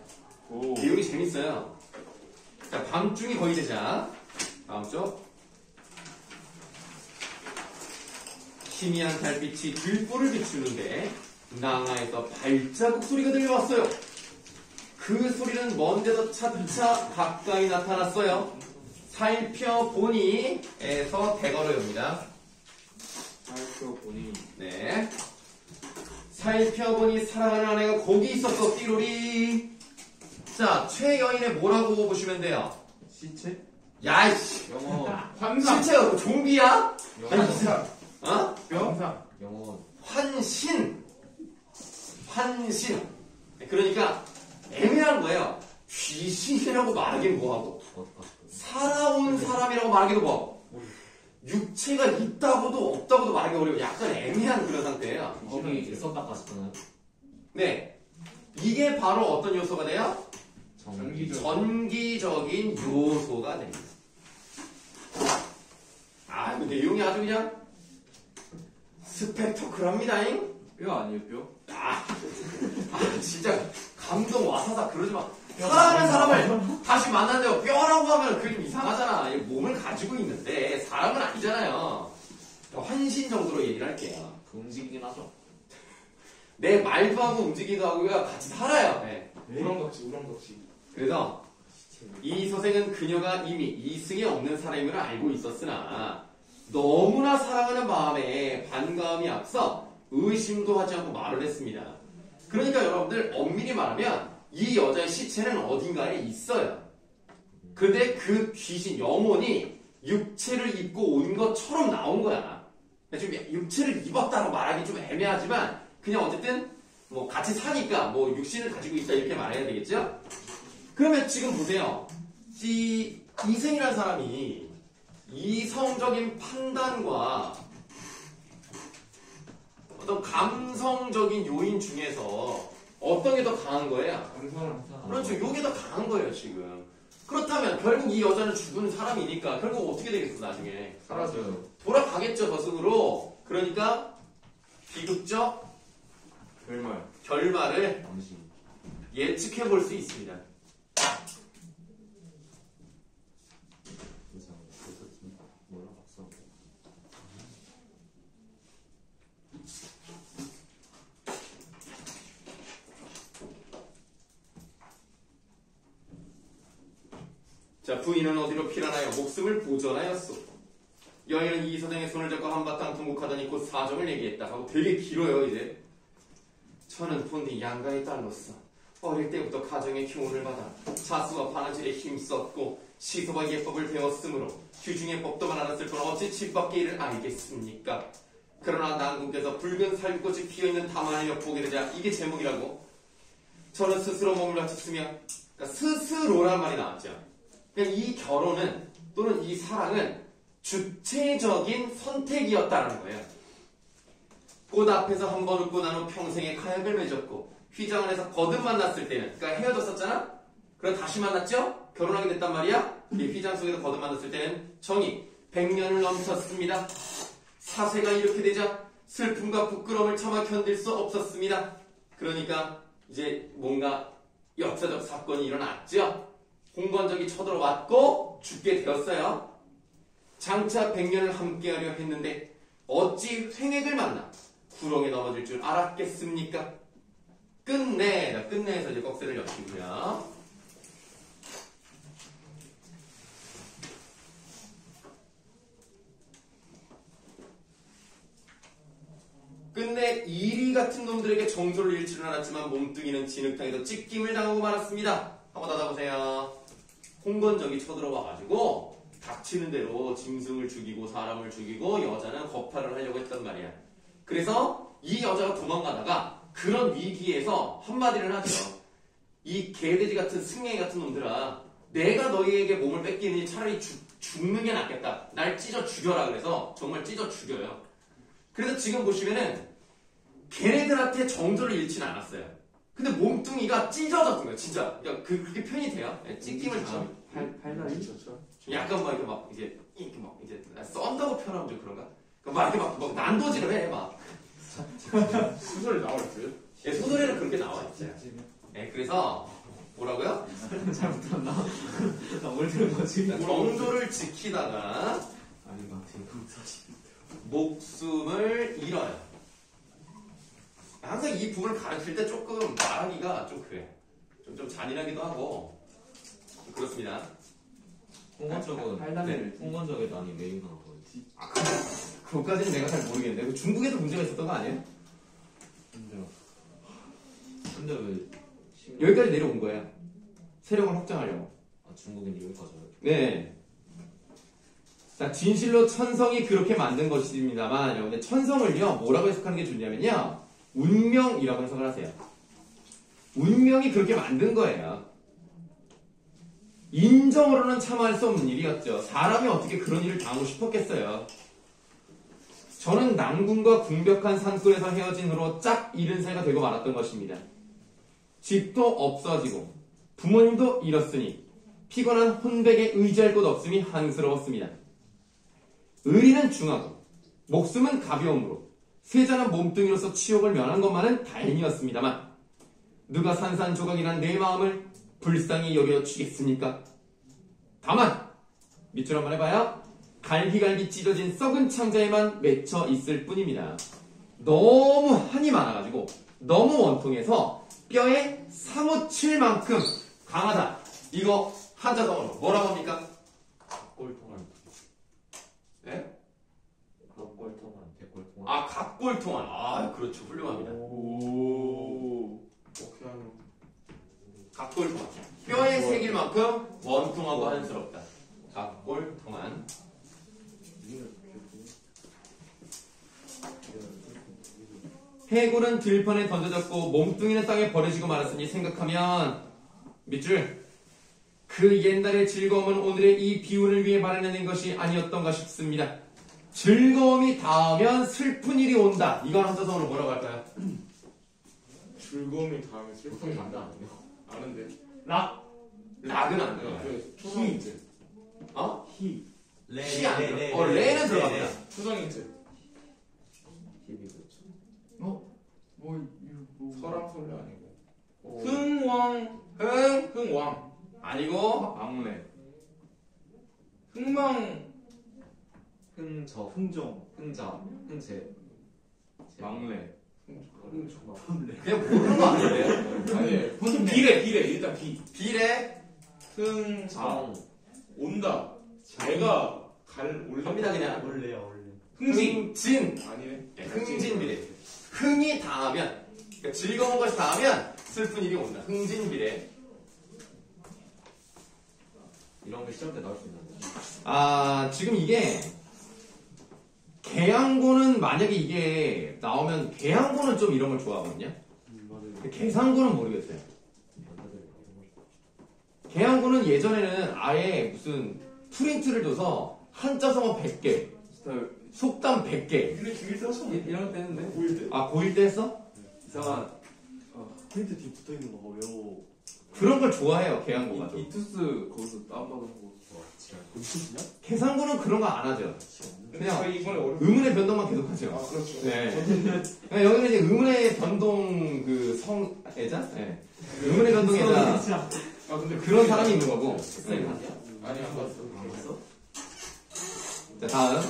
Speaker 4: 오.
Speaker 2: 내용이 재밌어요. 자, 밤중이 거의 되자 다음 쪽 희미한 달빛이 들불을 비추는데 낭하에서 발자국 소리가 들려왔어요. 그 소리는 먼데도 차차 가까이 나타났어요. 살펴보니 에서 대걸어입니다.
Speaker 4: 살펴보니.
Speaker 2: 네. 살펴보니 사랑하는 아내가 거기 있었어. 띠로리. 자, 최여인의 뭐라고 보시면 돼요?
Speaker 4: 시체?
Speaker 2: 야이씨.
Speaker 1: 영원.
Speaker 3: 환상.
Speaker 2: 실체가 뭐 좀비야?
Speaker 3: 환상.
Speaker 2: 어?
Speaker 3: 병상.
Speaker 1: 영원.
Speaker 2: 환신. 그러니까 애매한 거예요. 귀신이라고 말하기는 뭐하고 살아온 사람이라고 말하기도 뭐하고 육체가 있다고도 없다고도 말하기 어려워. 약간 애매한 그런 상태예요.
Speaker 1: 거기 있었다가 싶잖아요.
Speaker 2: 네, 이게 바로 어떤 요소가 돼요?
Speaker 3: 전기적.
Speaker 2: 전기적인 요소가 됩니다. 아, 그 내용이 아주 그냥 스펙터클합니다잉.
Speaker 4: 뼈 아니에요 뼈?
Speaker 2: 진짜 감동 와사사 그러지 마. 사랑하는 사람을 다시 만난다고 뼈라고 하면 그게 좀 이상하잖아. 이 몸을 가지고 있는데 사람은 아니잖아요. 환신 정도로 얘기를 할게요.
Speaker 1: 그 움직이긴 하죠.
Speaker 2: 내 말도 하고 움직이기도 하고 같이 살아요. 네.
Speaker 3: 우렁덕지.
Speaker 2: 그래서 이 서생은 그녀가 이미 이승에 없는 사람임을 알고 있었으나 너무나 사랑하는 마음에 반가움이 앞서 의심도 하지 않고 말을 했습니다. 그러니까 여러분들 엄밀히 말하면 이 여자의 시체는 어딘가에 있어요. 근데 그 귀신 영혼이 육체를 입고 온 것처럼 나온 거야. 좀 육체를 입었다고 말하기 좀 애매하지만 그냥 어쨌든 뭐 같이 사니까 뭐 육신을 가지고 있다 이렇게 말해야 되겠죠? 그러면 지금 보세요. 이생이라는 사람이 이성적인 판단과 어떤 감성적인 요인 중에서 어떤 게 더 강한 거예요? 그렇죠. 요게 더 강한 거예요, 지금. 그렇다면 결국 이 여자는 죽은 사람이니까 결국 어떻게 되겠어, 나중에?
Speaker 1: 사라져요.
Speaker 2: 돌아가겠죠, 저승으로. 그러니까 비극적 결말을
Speaker 1: 당신.
Speaker 2: 예측해 볼 수 있습니다.
Speaker 1: 몰라 봤어.
Speaker 2: 자, 부인은 어디로 피란하여 목숨을 보존하였소. 여인은 이 선생의 손을 잡고 한바탕 통곡하더니 곧 사정을 얘기했다 하고 되게 길어요, 이제. 저는 본디 양가의 딸로서 어릴 때부터 가정의 교훈을 받아 자수와 바느질에 힘썼고 시소와 예법을 배웠으므로 규중의 법도만 알았을 뿐 어찌 집밖의 일을 알겠습니까? 그러나 난군께서 붉은 살구꽃이 피어있는 담화를 보게 되자 이게 제목이라고 저는 스스로 몸을 바쳤으며 그러니까 스스로란 말이 나왔죠. 그러니까 이 결혼은 또는 이 사랑은 주체적인 선택이었다라는 거예요. 꽃 앞에서 한 번 웃고 난 후 평생의 가약을 맺었고 휘장 안에서 거듭 만났을 때는 그러니까 헤어졌었잖아? 그럼 다시 만났죠? 결혼하게 됐단 말이야? 이 휘장 속에서 거듭 만났을 때는 정이 100년을 넘쳤습니다. 사세가 이렇게 되자 슬픔과 부끄러움을 참아 견딜 수 없었습니다. 그러니까 이제 뭔가 역사적 사건이 일어났죠? 홍건적이 쳐들어왔고 죽게 되었어요. 장차 100년을 함께하려 했는데 어찌 횡액을 만나 구렁에 넘어질 줄 알았겠습니까? 끝내에서 이제 꺽쇠를 엮이고요. 끝내 이리 같은 놈들에게 정조를 잃지는 않았지만 몸뚱이는 진흙탕에서 찢김을 당하고 말았습니다. 한번 닫아보세요. 홍건적이 쳐들어와가지고 닥치는 대로 짐승을 죽이고 사람을 죽이고 여자는 겁탈을 하려고 했단 말이야. 그래서 이 여자가 도망가다가 그런 위기에서 한마디를 하죠. 이 개돼지 같은 승냥이 같은 놈들아, 내가 너희에게 몸을 뺏기느니 차라리 죽는 게 낫겠다. 날 찢어 죽여라. 그래서 정말 찢어 죽여요. 그래서 지금 보시면은 걔네들한테 정조를 잃지는 않았어요. 근데 몸뚱이가 찢어졌던 거예요. 진짜 그렇게 표현이 돼요. 찢김을 당하면
Speaker 4: 팔다리?
Speaker 2: 약간 막 이렇게 막 이제 썬다고 표현하면 좀 그런가? 막 이렇게 막 난도질을 해 막.
Speaker 3: 소설에 나와 있어요?
Speaker 2: 예, 소설에는 그렇게 나와 있어요. 예, 그래서 뭐라고요?
Speaker 1: 잘못 들었나? 나 뭘 들은 거지?
Speaker 2: 정조를 지키다가
Speaker 1: 아닌 것 같아.
Speaker 2: 목숨을 잃어요. 항상 이 부분을 가르칠 때 조금 말하기가 좀 그래. 좀 잔인하기도 하고 그렇습니다.
Speaker 1: 홍건적은
Speaker 4: 팔다리를
Speaker 1: 홍건적의 난이 왜 일어난 거지?
Speaker 2: 그것까지는 내가 잘 모르겠는데 그 중국에도 문제가 있었던 거 아니에요?
Speaker 1: 근데 왜
Speaker 2: 여기까지 내려온 거예요. 세력을 확장하려고.
Speaker 1: 중국인이 여기까지 와요?
Speaker 2: 네. 자, 진실로 천성이 그렇게 만든 것입니다만 여러분들 천성을요 뭐라고 해석하는 게 좋냐면요 운명이라고 해석을 하세요. 운명이 그렇게 만든 거예요. 인정으로는 참아할 수 없는 일이었죠. 사람이 어떻게 그런 일을 당하고 싶었겠어요. 저는 난군과 궁벽한 산골에서 헤어진 후로 짝 잃은 새가 되고 말았던 것입니다. 집도 없어지고 부모님도 잃었으니 피곤한 혼백에 의지할 곳 없음이 한스러웠습니다. 의리는 중하고 목숨은 가벼움으로 쇠잔한 몸뚱이로서 치욕을 면한 것만은 다행이었습니다만 누가 산산조각이란 내 마음을 불쌍히 여겨주겠습니까? 다만 밑줄 한번 해봐요. 갈기갈기 찢어진 썩은 창자에만 맺혀 있을 뿐입니다. 너무 한이 많아가지고 너무 원통해서 뼈에 사무칠 만큼 강하다. 이거 한자성어로 뭐라고 합니까?
Speaker 1: 꼴통한.
Speaker 2: 네?
Speaker 1: 꼴통한. 대꼴통한.
Speaker 2: 아, 각골통한. 아, 그렇죠. 훌륭합니다.
Speaker 3: 오. 오케이 하면.
Speaker 2: 각골통한. 뼈에 새길 만큼 원통하고 한스럽다. 각골통한. 해골은 들판에 던져졌고 몸뚱이는 땅에 버려지고 말았으니 생각하면 밑줄 그 옛날의 즐거움은 오늘의 이 비운을 위해 마련해낸 것이 아니었던가 싶습니다. 즐거움이 닿으면 슬픈 일이 온다. 이건 한자성어로 뭐라고 할까요?
Speaker 3: 즐거움이 다음에 슬픔이
Speaker 1: 남자 아니에요?
Speaker 3: 아는데.
Speaker 2: 락은 안 들어가요.
Speaker 3: 그 초성인지.
Speaker 2: 어?
Speaker 6: 히.
Speaker 2: 시 안 들어가요. 레는 들어갑니다.
Speaker 3: 초성인지.
Speaker 1: 힙이 그렇죠.
Speaker 3: 설왕설래 아니고.
Speaker 4: 흥왕
Speaker 3: 흥왕.
Speaker 2: 아니고
Speaker 4: 막내
Speaker 3: 흥망.
Speaker 1: 흥저.
Speaker 6: 흥정.
Speaker 1: 흥자. 흥재.
Speaker 4: 막내
Speaker 2: 그냥 모르는 거 아닌데요?
Speaker 3: 아니 무슨 비래 일단 비.
Speaker 2: 비례
Speaker 3: 흥자.
Speaker 1: 정.
Speaker 3: 온다. 내가 올려.
Speaker 2: 갑니다 그냥.
Speaker 6: 원래야 원래.
Speaker 3: 흥진.
Speaker 2: 흥진.
Speaker 3: 아니네.
Speaker 2: 흥진 비례. 흥이 닿으면 그러니까 즐거운 것이 닿으면 슬픈 일이 온다. 흥진비례.
Speaker 1: 이런 거 시험 때 나올 수 있는데.
Speaker 2: 아, 지금 이게 계양고는 만약에 이게 나오면 계양고는 좀 이런 걸 좋아하거든요.
Speaker 5: 맞아요.
Speaker 2: 계산고는 모르겠어요. 계양고는 예전에는 아예 무슨 프린트를 둬서 한자성어 100개, 속담 100개.
Speaker 3: 근데 중일 때 하잖아.
Speaker 4: 이런 때 했는데
Speaker 3: 5일 때.
Speaker 2: 아, 고1 때 했어?
Speaker 4: 이상한
Speaker 5: 프린트 뒤에 붙어 있는 거 외워.
Speaker 2: 그런 걸 좋아해요, 계양고가 좀.
Speaker 4: 이투스 거기서 다운받아보고
Speaker 5: 무슨이냐?
Speaker 2: 계산고는 그런 거 안 하죠. 그냥
Speaker 3: 저희 이번에 어렵.
Speaker 2: 의문의 변동만 계속 하죠.
Speaker 3: 아 그렇죠.
Speaker 2: 네. 여기는 이제 의문의 변동 그 성애자? 네. 의문의 변동애자.
Speaker 3: 아 근데
Speaker 2: 그런 사람이 있는 거고. 네.
Speaker 3: 아니 안 봤어.
Speaker 1: 봤어?
Speaker 2: 자, 다음.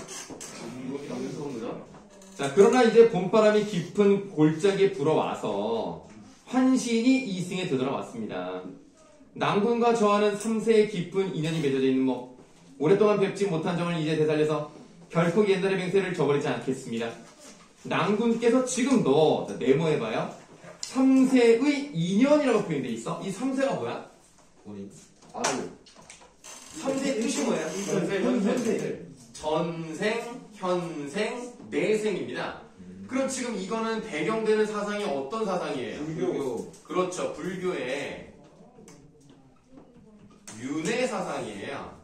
Speaker 4: 남녀성자
Speaker 2: 자, 그러나 이제 봄바람이 깊은 골짜기에 불어와서 환신이 이승에 되돌아왔습니다. 낭군과 저와는 3세의 깊은 인연이 맺어져 있는 뭐 오랫동안 뵙지 못한 점을 이제 되살려서 결코 옛날의 맹세를 저버리지 않겠습니다. 낭군께서 지금도 자, 네모해봐요. 3세의 인연이라고 표현되어 있어. 이 3세가 뭐야?
Speaker 1: 본인.
Speaker 4: 아들
Speaker 2: 3세의 뜻이 뭐예요?
Speaker 3: 현세.
Speaker 2: 전생, 현생, 내생입니다. 그럼 지금 이거는 배경되는 사상이 어떤 사상이에요?
Speaker 3: 불교.
Speaker 2: 그렇죠. 불교의 윤회 사상이에요.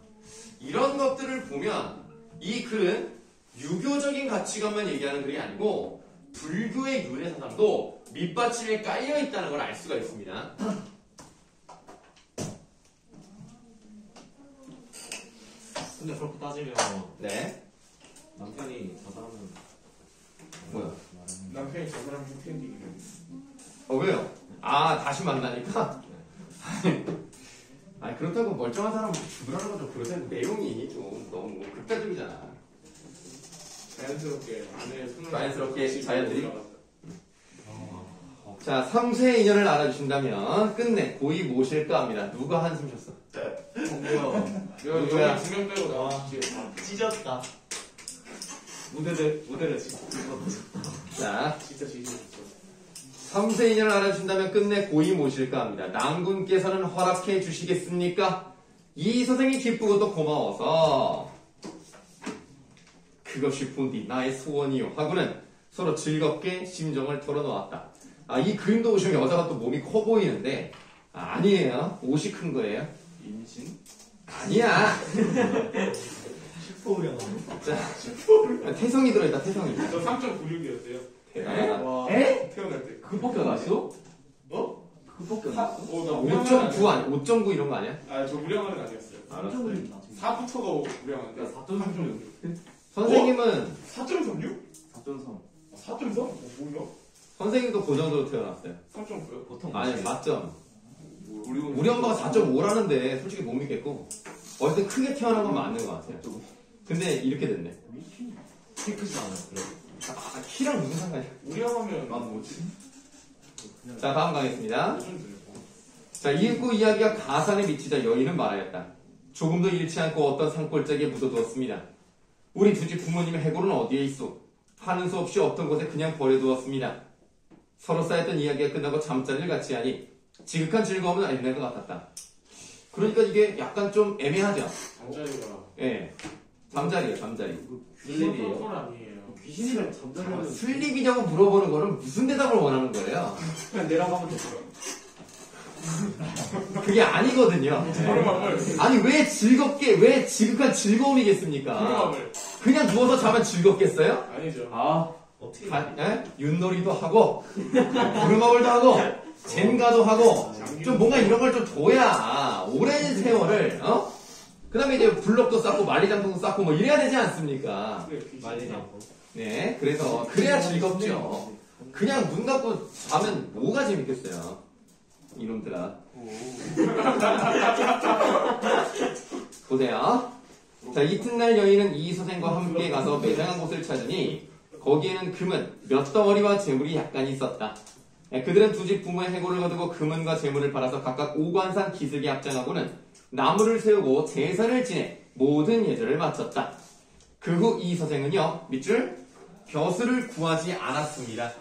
Speaker 2: 이런 것들을 보면 이 글은 유교적인 가치관만 얘기하는 글이 아니고 불교의 윤회 사상도 밑받침에 깔려 있다는 걸 알 수가 있습니다.
Speaker 1: 근데 그렇게 따지면
Speaker 2: 네.
Speaker 1: 남편이 저 사람은
Speaker 2: 뭐야?
Speaker 3: 남편이 저 사람 행태인지.
Speaker 2: 왜요? 아, 다시 만나니까? 아니, 그렇다고 멀쩡한 사람을 죽으라는 건 좀 그렇다는 내용이 좀 너무 극단적이잖아.
Speaker 3: 자연스럽게 안에 손을.
Speaker 2: 자연스럽게 자연들이?
Speaker 3: 올라갔다.
Speaker 2: 자, 3세의 인연을 알아주신다면 끝내 고이 무엇일까 합니다. 누가 한숨 쉬었어? 누구야?
Speaker 3: 여기 두명 빼고 나 뒤에 다.
Speaker 5: 찢었다.
Speaker 1: 무대를 지금
Speaker 2: 자,
Speaker 3: 진짜 지지했어.
Speaker 2: 3세 인연을 알아주신다면 끝내 고이 무엇일까 합니다. 낭군께서는 허락해 주시겠습니까? 이 선생이 기쁘고 또 고마워서 그것이 본디 나의 소원이요 하고는 서로 즐겁게 심정을 털어놓았다. 아, 이 그림도 보시면 여자가 또 몸이 커 보이는데 아니에요. 옷이 큰 거예요.
Speaker 4: 임신
Speaker 2: 아니야.
Speaker 5: 슈퍼우량.
Speaker 2: 자, 태성이 들어있다. 태성이.
Speaker 3: 저 3.96이었대요.
Speaker 2: 대단하다. 에?
Speaker 3: 태어날 때.
Speaker 4: 그밖에 안 왔어?
Speaker 3: 어?
Speaker 4: 그밖에 안 왔어?
Speaker 3: 나
Speaker 2: 5.9 아니야? 5.9 이런 거 아니야?
Speaker 3: 저 우량은 아니었어요.
Speaker 2: 알았어.
Speaker 3: 4부터가 우량한데.
Speaker 4: 4.36
Speaker 2: 선생님은
Speaker 3: 4.36?
Speaker 4: 4.3
Speaker 3: 4.3? 뭐야?
Speaker 2: 선생님도 그 정도로 태어났어요.
Speaker 3: 3.9요?
Speaker 1: 보통
Speaker 2: 아니, 4점.
Speaker 4: 우리
Speaker 2: 우리 엄마가 4.5라는데 솔직히 못 믿겠고 어쨌든 크게 태어난 건 맞는 것 같아요. 근데 이렇게 됐네.
Speaker 1: 키 크지 않아요. 그래도.
Speaker 2: 아, 키랑 무슨 상관이야?
Speaker 3: 우량하면
Speaker 4: 난 뭐지?
Speaker 2: 자, 다음 가겠습니다.
Speaker 3: 레전드네.
Speaker 2: 자, 이윽고 이야기가 가산에 미치자 여인은 말하였다. 조금도 잃지 않고 어떤 산골짜기에 묻어두었습니다. 우리 두 집 부모님의 해골은 어디에 있소? 하는 수 없이 어떤 곳에 그냥 버려두었습니다. 서로 쌓였던 이야기가 끝나고 잠자리를 같이 하니 지극한 즐거움은 옛날 것 같았다. 그러니까 이게 약간 좀 애매하죠?
Speaker 3: 잠자리가.
Speaker 2: 예. 잠자리예요, 잠자리.
Speaker 1: 슬립이에요.
Speaker 3: 건 아니에요.
Speaker 5: 귀신이랑 잠자리는
Speaker 2: 슬립이냐고 물어보는 거는 무슨 대답을 원하는 거예요?
Speaker 3: 그냥 내려가면 됐어요.
Speaker 2: 그게 아니거든요.
Speaker 3: 그럼함을.
Speaker 2: 아니, 왜 즐겁게, 왜 지극한 즐거움이겠습니까?
Speaker 3: 그럼함을.
Speaker 2: 그냥 누워서 자면 즐겁겠어요?
Speaker 3: 아니죠.
Speaker 4: 아
Speaker 5: 어떻게
Speaker 2: 윷놀이도 하고, 부르마블도 하고, 젠가도 하고, 좀 뭔가 이런 걸 좀 둬야 오랜 세월을, 그 다음에 이제 블럭도 쌓고, 만리장성도 쌓고, 뭐 이래야 되지 않습니까?
Speaker 1: 말리지 않고.
Speaker 2: 네, 그래서, 그래야 즐겁죠. 그냥 문 닫고 자면 뭐가 재밌겠어요? 이놈들아. 보세요. 자, 이튿날 여인은 이 선생과 함께 가서 매장한 곳을 찾으니 거기에는 금은 몇 덩어리와 재물이 약간 있었다. 그들은 두 집 부모의 해골을 거두고 금은과 재물을 팔아서 각각 오관산 기슭에 합장하고는 나무를 세우고 제사를 지내 모든 예절을 마쳤다. 그 후 이 선생은요, 밑줄 벼슬을 구하지 않았습니다.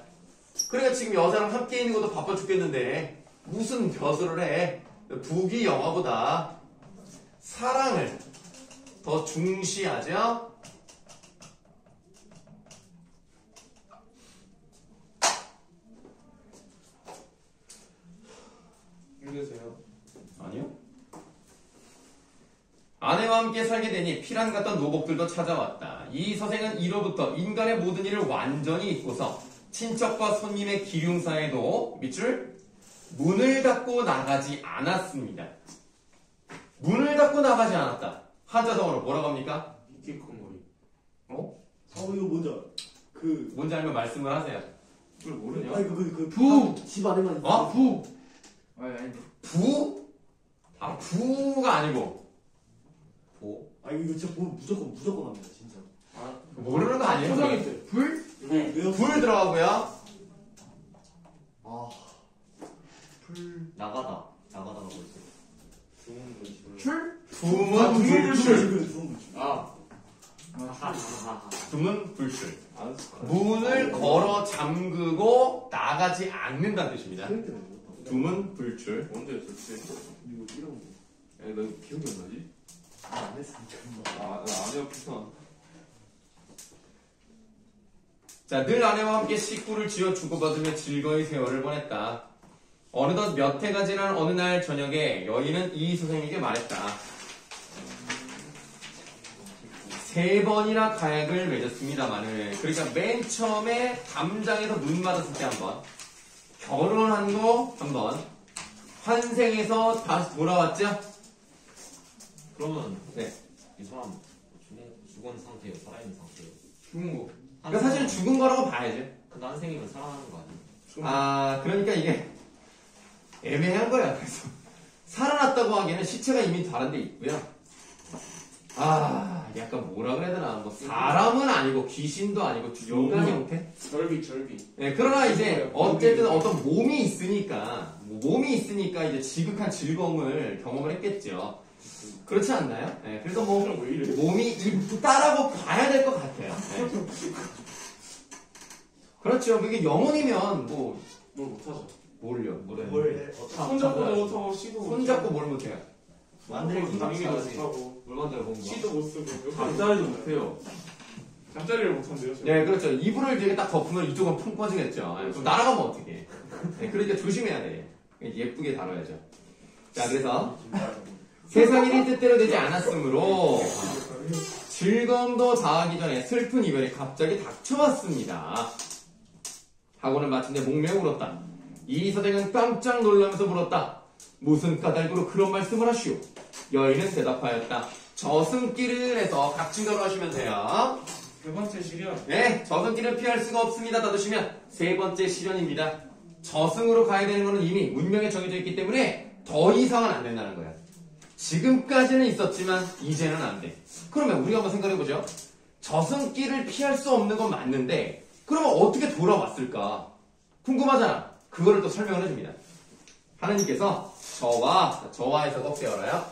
Speaker 2: 그러니까 지금 여자랑 함께 있는 것도 바빠 죽겠는데 무슨 벼슬을 해. 부귀 영화보다 사랑을 더 중시하죠.
Speaker 3: 힘드세요?
Speaker 2: 아니요. 아내와 함께 살게 되니 피란 같던 노복들도 찾아왔다. 이 서생은 이로부터 인간의 모든 일을 완전히 잊고서 친척과 손님의 기륭사에도 밑줄 문을 닫고 나가지 않았습니다. 문을 닫고 나가지 않았다. 한자성어로 뭐라고 합니까?
Speaker 3: 히키코모리.
Speaker 5: 이거 뭔지 알아? 그
Speaker 2: 뭔지 알면 말씀을 하세요.
Speaker 4: 그걸 모르냐?
Speaker 5: 아니 그
Speaker 2: 부!
Speaker 5: 집 안에만 있어.
Speaker 2: 어? 부!
Speaker 4: 아니
Speaker 2: 부? 아, 부가 아니고
Speaker 1: 보.
Speaker 5: 아니 이거 진짜 보면 무조건 합니다 진짜.
Speaker 2: 모르는 거 아니에요?
Speaker 3: 초장일 때.
Speaker 2: 불?
Speaker 6: 네.
Speaker 5: 왜요?
Speaker 2: 불 들어가고요.
Speaker 6: 나가다가 뭐지?
Speaker 3: 좋은 분이시네.
Speaker 2: 출?
Speaker 3: 아,
Speaker 2: 두문
Speaker 3: 두문 불출.
Speaker 6: 아.
Speaker 2: 두문 불출.
Speaker 3: 알았어.
Speaker 2: 문을 걸어 잠그고 나가지 않는다는 뜻입니다.
Speaker 5: 그럴 때는 못
Speaker 2: 두문 불출.
Speaker 3: 언제였을 때?
Speaker 5: 이거 이런 거.
Speaker 4: 야, 너 기억이 안 나지?
Speaker 5: 안 했으니까.
Speaker 4: 아, 나 아니었구나.
Speaker 2: 자, 늘 아내와 함께 식구를 지어 주고받으며 즐거이 세월을 보냈다. 어느덧 몇 해가 지난 어느 날 저녁에 여인은 이 선생님에게 말했다. 3번이나 가약을 맺었습니다만은, 그러니까 맨 처음에 담장에서 눈 맞았을 때 한 번, 결혼한 거 한 번, 환생해서 다시 돌아왔죠?
Speaker 1: 그러면
Speaker 2: 네.
Speaker 1: 이 사람 죽은 상태예요? 살아있는 상태예요?
Speaker 2: 죽은 거. 그러니까 사실은 죽은 거라고 봐야죠.
Speaker 1: 그 난생이면 살아나는 거 아니에요?
Speaker 2: 아, 그러니까 이게 애매한 거야. 그래서 살아났다고 하기에는 시체가 이미 다른 데 있고요. 아, 약간 뭐라 그래야 되나. 뭐 사람은 아니고 귀신도 아니고 중간 형태?
Speaker 3: 절비.
Speaker 2: 네, 그러나 이제 어쨌든 어떤 몸이 있으니까 이제 지극한 즐거움을 경험을 했겠죠. 그렇지 않나요? 네, 그래서 뭐
Speaker 3: 왜 이래?
Speaker 2: 몸이 있다라고 봐야 될 것 같아요. 네. 그렇죠. 그게 영혼이면 뭐
Speaker 3: 뭘 못하죠.
Speaker 2: 뭘요?
Speaker 1: 뭘
Speaker 3: 손잡고도 못하고 시도
Speaker 2: 손잡고 뭘 못해요?
Speaker 6: 만들기
Speaker 3: 당기도
Speaker 6: 못하지.
Speaker 3: 못하고
Speaker 1: 물 만들어 본 거?
Speaker 3: 시도 못 쓰고
Speaker 4: 잠자리도 못해요.
Speaker 3: 잠자리를 못한대요.
Speaker 2: 네, 그렇죠. 이불을 되게 딱 덮으면 이쪽은 풍 퍼지겠죠. 네, 그럼 날아가면 어떡해. 네, 그러니까 조심해야 돼. 예쁘게 다뤄야죠. 자, 그래서 세상 일이 뜻대로 되지 않았으므로 즐거움도 다하기 전에 슬픈 이별이 갑자기 닥쳐왔습니다. 하고는 마침내 목매어 울었다. 이 서생은 깜짝 놀라면서 물었다. 무슨 까닭으로 그런 말씀을 하시오? 여인은 대답하였다. 저승길을 해서 각진가로 하시면 돼요.
Speaker 3: 세 번째 시련.
Speaker 2: 네, 저승길을 피할 수가 없습니다. 닫으시면 3번째 시련입니다. 저승으로 가야 되는 것은 이미 운명에 정해져 있기 때문에 더 이상은 안 된다는 거예요. 지금까지는 있었지만 이제는 안 돼. 그러면 우리가 한번 생각해보죠. 저승길을 피할 수 없는 건 맞는데 그러면 어떻게 돌아왔을까? 궁금하잖아. 그거를 또 설명을 해줍니다. 하느님께서 저와에서 꼭 세워라요.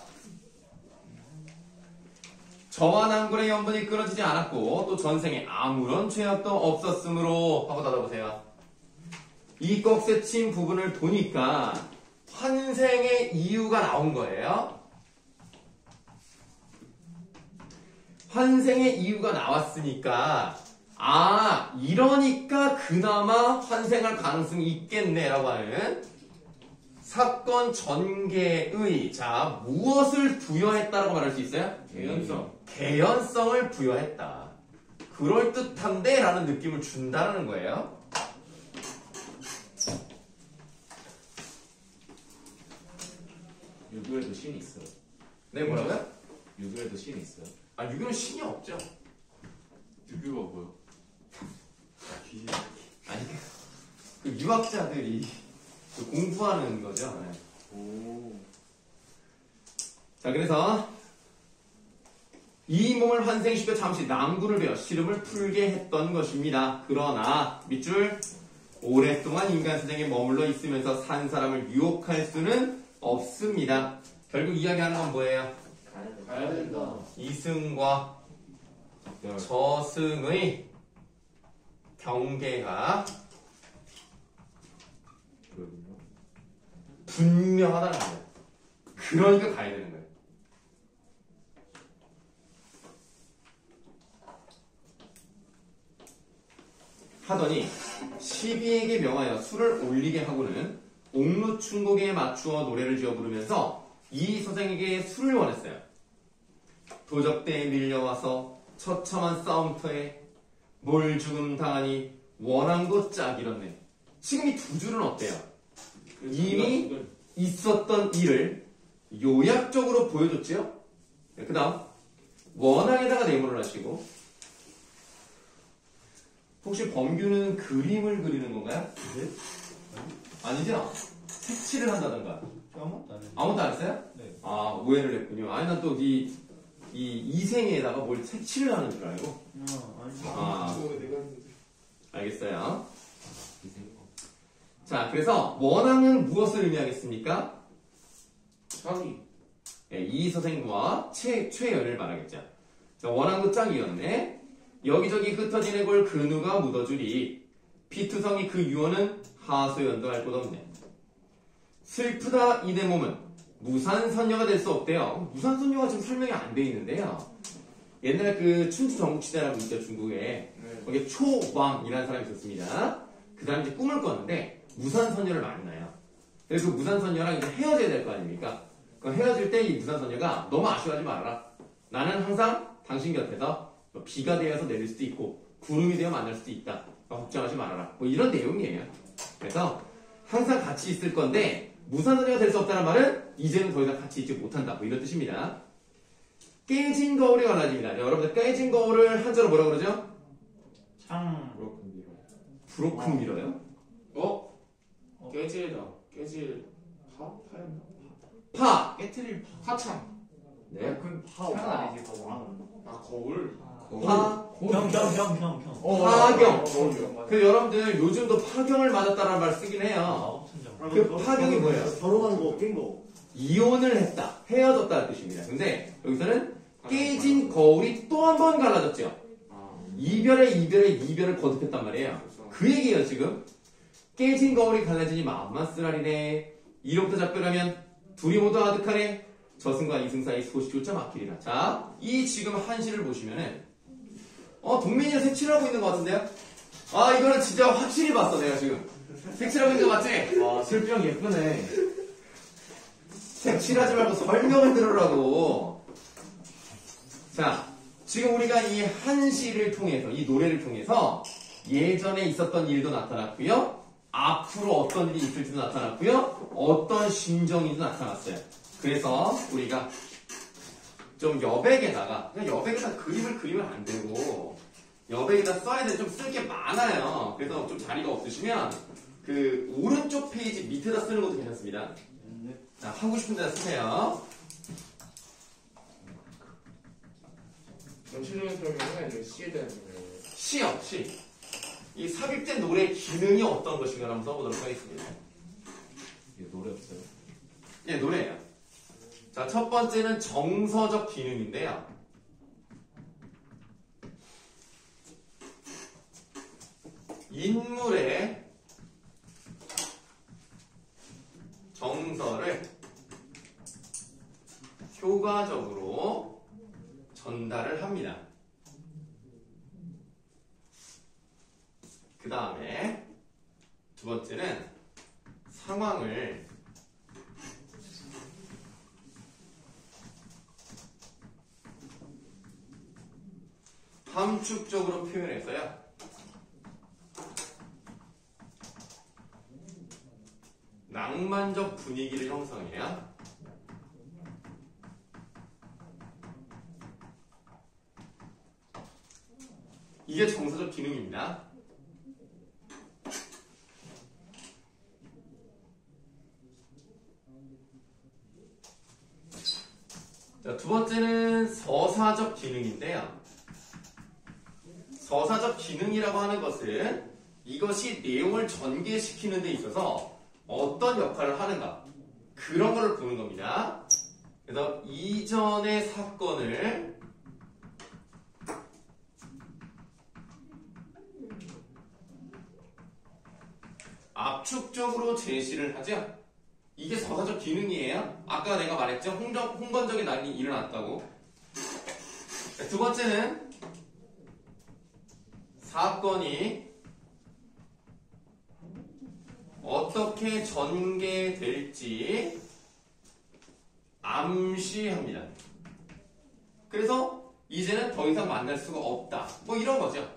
Speaker 2: 저와 난군의 연분이 끊어지지 않았고 또 전생에 아무런 죄악도 없었으므로 하고 닫아보세요. 이 꺽쇠 친 부분을 보니까 환생의 이유가 나온 거예요. 환생의 이유가 나왔으니까 이러니까 그나마 환생할 가능성이 있겠네라고 하는 사건 전개의 무엇을 부여했다라고 말할 수 있어요? 개연성을 부여했다. 그럴듯한데 라는 느낌을 준다는 거예요.
Speaker 1: 유교에도 신이 있어요.
Speaker 2: 네, 뭐라고요?
Speaker 1: 유교에도 신이 있어요.
Speaker 2: 유교는 신이 없죠.
Speaker 4: 유교가 뭐야?
Speaker 2: 아니, 그 유학자들이 공부하는 거죠. 네.
Speaker 4: 오.
Speaker 2: 자, 그래서 이 몸을 환생시켜 잠시 낭구를 배워 시름을 풀게 했던 것입니다. 그러나 밑줄 오랫동안 인간 세상에 머물러 있으면서 산 사람을 유혹할 수는 없습니다. 결국 이야기하는 건 뭐예요?
Speaker 3: 가야 된다.
Speaker 2: 이승과 저승의 경계가 분명하다는 거예요. 그러니까 가야 되는 거예요. 하더니 시비에게 명하여 술을 올리게 하고는 옥루충곡에 맞추어 노래를 지어 부르면서 이 서생에게 술을 원했어요. 도적대에 밀려와서 처참한 싸움터에 뭘 죽음 당하니 원한도 짝 잃었네. 지금 이 두 줄은 어때요? 이미 있었던 일을 요약적으로 보여줬지요? 그 다음 원앙에다가 네모를 하시고, 혹시 범규는 그림을 그리는 건가요?
Speaker 5: 네?
Speaker 2: 아니죠? 색칠을 한다던가.
Speaker 5: 아무것도 안 했는데.
Speaker 2: 아무도 안 했어요?
Speaker 5: 네.
Speaker 2: 아, 오해를 했군요. 아니, 난 또 이 이생에다가 뭘 색칠을 하는 줄 알고.
Speaker 5: 아니.
Speaker 2: 아,
Speaker 3: 저거 내가 했는데.
Speaker 2: 알겠어요. 자, 그래서 원앙은 무엇을 의미하겠습니까?
Speaker 3: 자기.
Speaker 2: 네, 이서생과 최연을 말하겠죠. 자, 원앙도 짱이었네. 여기저기 흩어진 해골 근우가 묻어주리. 피투성이 그 유언은 하소연도 할 것 없네. 슬프다 이 내 몸은 무산선녀가 될 수 없대요. 무산선녀가 지금 설명이 안 돼 있는데요. 옛날 그 춘추 전국시대라고 있죠, 중국에.
Speaker 3: 네.
Speaker 2: 거기에 초왕이라는 사람이 있었습니다. 그 사람이 이제 꿈을 꿨는데 무산선녀를 만나요. 그래서 그 무산선녀랑 이제 헤어져야 될 거 아닙니까? 그 헤어질 때 이 무산선녀가 너무 아쉬워하지 말아라. 나는 항상 당신 곁에서 비가 되어서 내릴 수도 있고 구름이 되어 만날 수도 있다. 걱정하지 말아라. 뭐 이런 내용이에요. 그래서 항상 같이 있을 건데 무산선녀가 될 수 없다는 말은 이제는 더 이상 같이 있지 못한다. 뭐 이런 뜻입니다. 깨진 거울이 갈라집니다. 자, 여러분들 깨진 거울을 한자로 뭐라 그러죠?
Speaker 5: 창.
Speaker 3: 브로큰 미러.
Speaker 2: 브로큰 미러요?
Speaker 3: 깨질다. 깨질. 파였나?
Speaker 2: 파!
Speaker 5: 깨트릴
Speaker 3: 파창.
Speaker 2: 네.
Speaker 5: 그 창은 아니지, 더 왕은.
Speaker 3: 아 거울.
Speaker 2: 파,
Speaker 5: 경.
Speaker 2: 파경.
Speaker 3: 거울이요.
Speaker 2: 그 여러분들 요즘도 파경을 맞았다는 말 쓰긴 해요. 그 파경이 뭐예요?
Speaker 6: 결혼한 거, 낀 거.
Speaker 2: 이혼을 했다, 헤어졌다는 뜻입니다. 근데 여기서는 깨진 거울이 또 한 번 갈라졌죠. 이별을 거듭했단 말이에요. 그 얘기예요 지금. 깨진 거울이 갈라지니 마음만 쓰라리네. 이로부터 작별하면 둘이 모두 아득하네. 저승과 이승 사이 소식조차 막히리라. 자, 이 지금 한시를 보시면은 동민이가 색칠하고 있는 것 같은데요? 아, 이거는 진짜 확실히 봤어 내가 지금. 색칠하고 있는 거 맞지?
Speaker 5: 와, 슬병 예쁘네.
Speaker 2: 색칠하지 말고 설명을 들으라고. 자, 지금 우리가 이 한시를 통해서, 이 노래를 통해서 예전에 있었던 일도 나타났고요. 앞으로 어떤 일이 있을지도 나타났고요. 어떤 심정이도 나타났어요. 그래서 우리가 좀 여백에다가, 그냥 여백에다 그림을 그리면 안 되고, 여백에다 써야 돼. 좀 쓸 게 많아요. 그래서 좀 자리가 없으시면, 그, 오른쪽 페이지 밑에다 쓰는 것도 괜찮습니다. 자, 하고 싶은 데다 쓰세요.
Speaker 3: 전체적인 설명은 이제 C에 대한 설명이에요.
Speaker 2: 시요, 시. 이 삽입된 노래의 기능이 어떤 것인가 한번 써보도록 하겠습니다.
Speaker 1: 이게 노래 없어요?
Speaker 2: 예, 노래예요. 자, 첫 번째는 정서적 기능인데요. 인물의 정서를 효과적으로 전달을 합니다. 그 다음에 두 번째는 상황을 함축적으로 표현해서요. 낭만적 분위기를 형성해요. 이게 정서적 기능입니다. 자, 두 번째는 서사적 기능인데요. 서사적 기능이라고 하는 것은 이것이 내용을 전개시키는 데 있어서 어떤 역할을 하는가, 그런 거를 보는 겁니다. 그래서 이전의 사건을 압축적으로 제시를 하죠. 이게 서사적 기능이에요. 아까 내가 말했죠. 홍건적인 난이 일어났다고. 두 번째는 사건이 어떻게 전개될지 암시합니다. 그래서 이제는 더 이상 만날 수가 없다. 뭐 이런 거죠.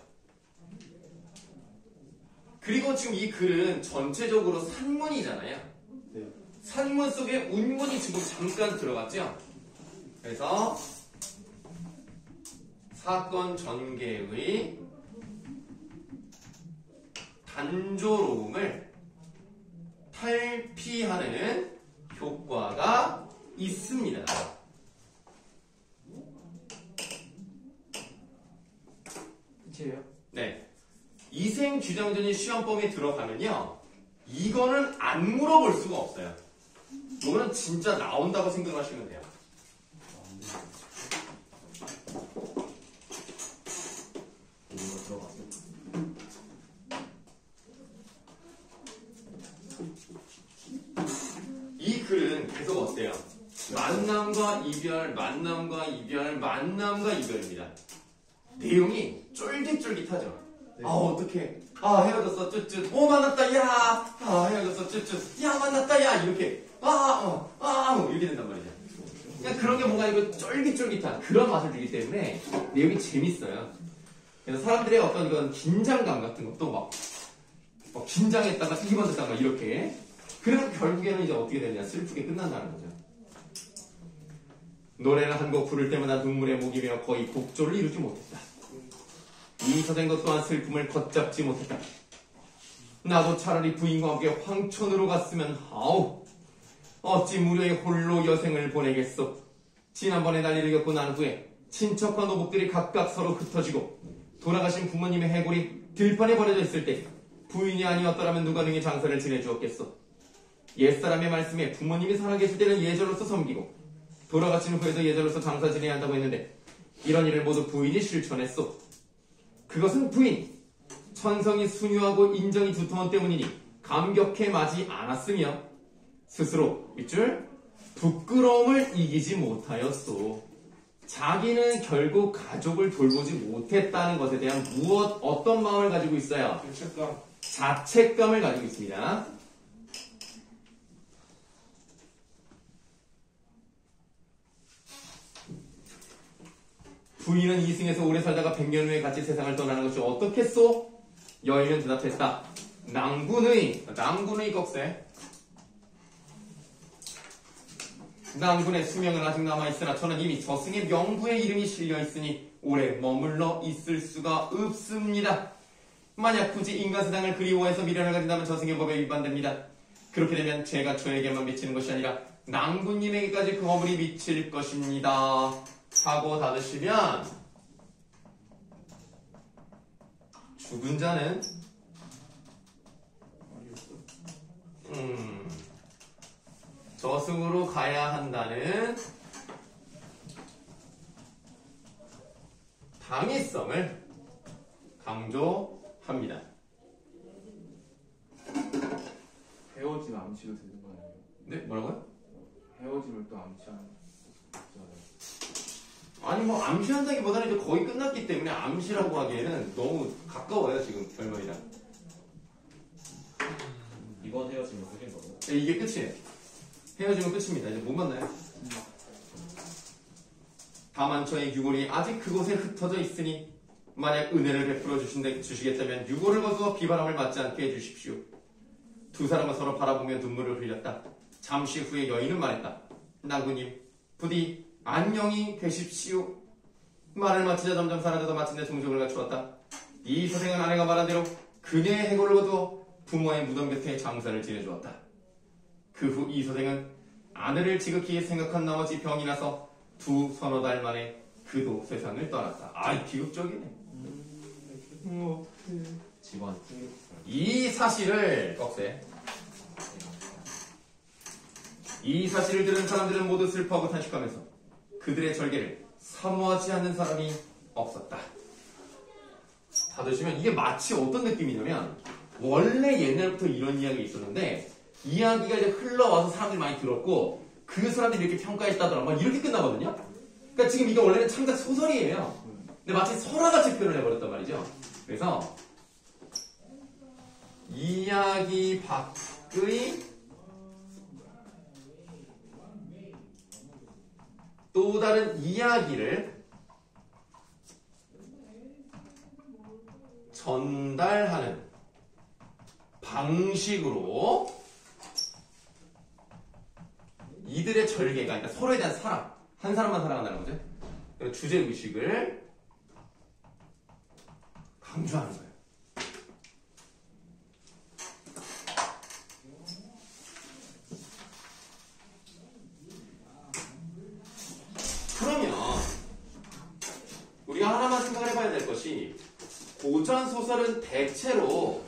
Speaker 2: 그리고 지금 이 글은 전체적으로 산문이잖아요.
Speaker 4: 네.
Speaker 2: 산문 속에 운문이 지금 잠깐 들어갔죠. 그래서 사건 전개의 단조로움을 탈피하는 효과가 있습니다.
Speaker 5: 끝이에요?
Speaker 2: 네. 이생주장전이 시험범위에 들어가면요. 이거는 안 물어볼 수가 없어요. 이거는 진짜 나온다고 생각하시면 돼요.
Speaker 1: 이거 들어갔어.
Speaker 2: 이 글은 계속 어때요? 만남과 이별, 만남과 이별, 만남과 이별입니다. 내용이 쫄깃쫄깃하죠.
Speaker 4: 네.
Speaker 2: 아 어떡해. 아 헤어졌어 쯧쯧. 오 만났다 야. 아 헤어졌어 쯧쯧. 야 만났다 야. 이렇게 이렇게 된단 말이죠. 그냥 그런 게 뭔가 이거 쫄깃쫄깃한 그런 맛을 주기 때문에 내용이 재밌어요. 그래서 사람들의 어떤 이건 긴장감 같은 것도 막 긴장했다가 뒤집어졌다가 이렇게. 그래서 결국에는 이제 어떻게 되냐 슬프게 끝난다는 거죠. 노래는 한 곡 부를 때마다 눈물에 목이며 거의 곡조를 이루지 못했다. 이서생도 또한 슬픔을 걷잡지 못했다. 나도 차라리 부인과 함께 황천으로 갔으면 하오. 어찌 무료의 홀로 여생을 보내겠소. 지난번에 난리를 겪고 난 후에 친척과 노복들이 각각 서로 흩어지고 돌아가신 부모님의 해골이 들판에 버려져 있을 때 부인이 아니었더라면 누가 능히 장사를 지내주었겠소. 옛사람의 말씀에 부모님이 살아계실 때는 예절로서 섬기고 돌아가신 후에도 예절로서 장사 지내야 한다고 했는데 이런 일을 모두 부인이 실천했소. 그것은 부인 천성이 순유하고 인정이 두터운 때문이니 감격해 마지 않았으며 스스로 일줄 부끄러움을 이기지 못하였소. 자기는 결국 가족을 돌보지 못했다는 것에 대한 어떤 마음을 가지고 있어요? 자책감을 가지고 있습니다. 부인은 이승에서 오래 살다가 100년 후에 같이 세상을 떠나는 것이 어떻겠소? 여인은 대답했다. 낭군의 꺽쇠. 낭군의 수명은 아직 남아있으나 저는 이미 저승의 명부의 이름이 실려있으니 오래 머물러 있을 수가 없습니다. 만약 굳이 인간 세상을 그리워해서 미련을 가진다면 저승의 법에 위반됩니다. 그렇게 되면 죄가 저에게만 미치는 것이 아니라 낭군님에게까지 그 허물이 미칠 것입니다. 하고 닫으시면 죽은 자는 저승으로 가야 한다는 당위성을 강조합니다.
Speaker 4: 헤어짐 암시도 되는 거 아니에요?
Speaker 2: 네? 뭐라고요?
Speaker 4: 헤어짐을 또 암시하는 거잖아요.
Speaker 2: 아니 뭐 암시한다기보다는 이제 거의 끝났기 때문에 암시라고 하기에는 너무 가까워요 지금 결말이랑.
Speaker 1: 이번 헤어지면 끝인 거고.
Speaker 2: 네, 이게 끝이에요. 헤어지면 끝입니다. 이제 못 만나요. 다만 저의 유골이 아직 그곳에 흩어져 있으니 만약 은혜를 베풀어 주시겠다면 유골을 거두어 비바람을 맞지 않게 해주십시오. 두 사람은 서로 바라보며 눈물을 흘렸다. 잠시 후에 여인은 말했다. 낭구님, 부디 안녕히 되십시오. 말을 마치자 점점 사라져도 마침내 종족을 갖추었다. 이 선생은 아내가 말한 대로 그녀의 해골을 거두어 부모의 무덤 곁에 장사를 지내주었다. 그 후 이 선생은 아내를 지극히 생각한 나머지 병이 나서 서너 달 만에 그도 세상을 떠났다. 아이 비극적이네.
Speaker 1: 집안
Speaker 2: 이 사실을 들은 사람들은 모두 슬퍼하고 탄식하면서 그들의 절개를 사모하지 않는 사람이 없었다. 받으시면 이게 마치 어떤 느낌이냐면 원래 옛날부터 이런 이야기가 있었는데 이야기가 이제 흘러와서 사람들이 많이 들었고 그 사람들이 이렇게 평가했다더라. 막 이렇게 끝나거든요. 그러니까 지금 이게 원래는 창작 소설이에요. 근데 마치 설화같이 표현을 해버렸단 말이죠. 그래서 이야기 밖의 또 다른 이야기를 전달하는 방식으로 이들의 절개가, 그러니까 서로에 대한 사랑, 한 사람만 사랑한다는 거죠. 그런 주제의식을 강조하는 거예요. 그러면 우리가 하나만 생각을 해봐야 될 것이 고전 소설은 대체로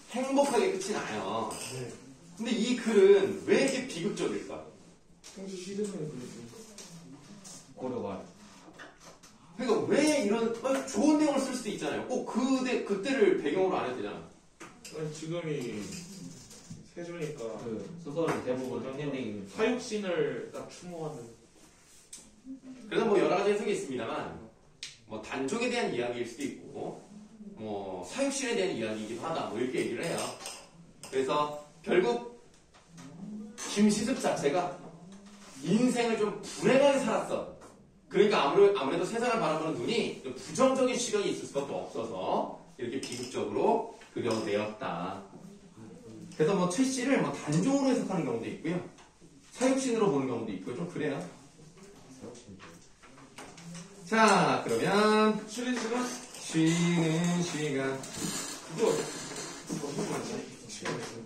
Speaker 2: 행복하게 끝이 나요.
Speaker 3: 네.
Speaker 2: 근데 이 글은 왜 이렇게 비극적일까?
Speaker 3: 평시 시대상에 그랬으니까.
Speaker 1: 고려가
Speaker 2: 그러니까 왜 이런 좋은 내용을 쓸 수도 있잖아요. 꼭 그때를 배경으로 안 해도 되잖아.
Speaker 3: 아니, 지금이 세조니까
Speaker 1: 그 소설은 대부분 엔딩이
Speaker 3: 사육신을 딱 추모하는.
Speaker 2: 그래서 뭐 여러 가지 해석이 있습니다만 뭐 단종에 대한 이야기일 수도 있고 뭐 사육신에 대한 이야기이기도 하다 뭐 이렇게 얘기를 해요. 그래서 결국 김시습 자체가 인생을 좀 불행하게 살았어. 그러니까 아무래도 세상을 바라보는 눈이 좀 부정적인 시각이 있을 수밖에 없어서 이렇게 비극적으로 그려내었다. 그래서 뭐 최씨를 뭐 단종으로 해석하는 경우도 있고요. 사육신으로 보는 경우도 있고 좀 그래요. 자, 그러면
Speaker 3: 쉬는 시간?
Speaker 2: 쉬는 시간.
Speaker 3: 그거 어떻게 시간이 있어요?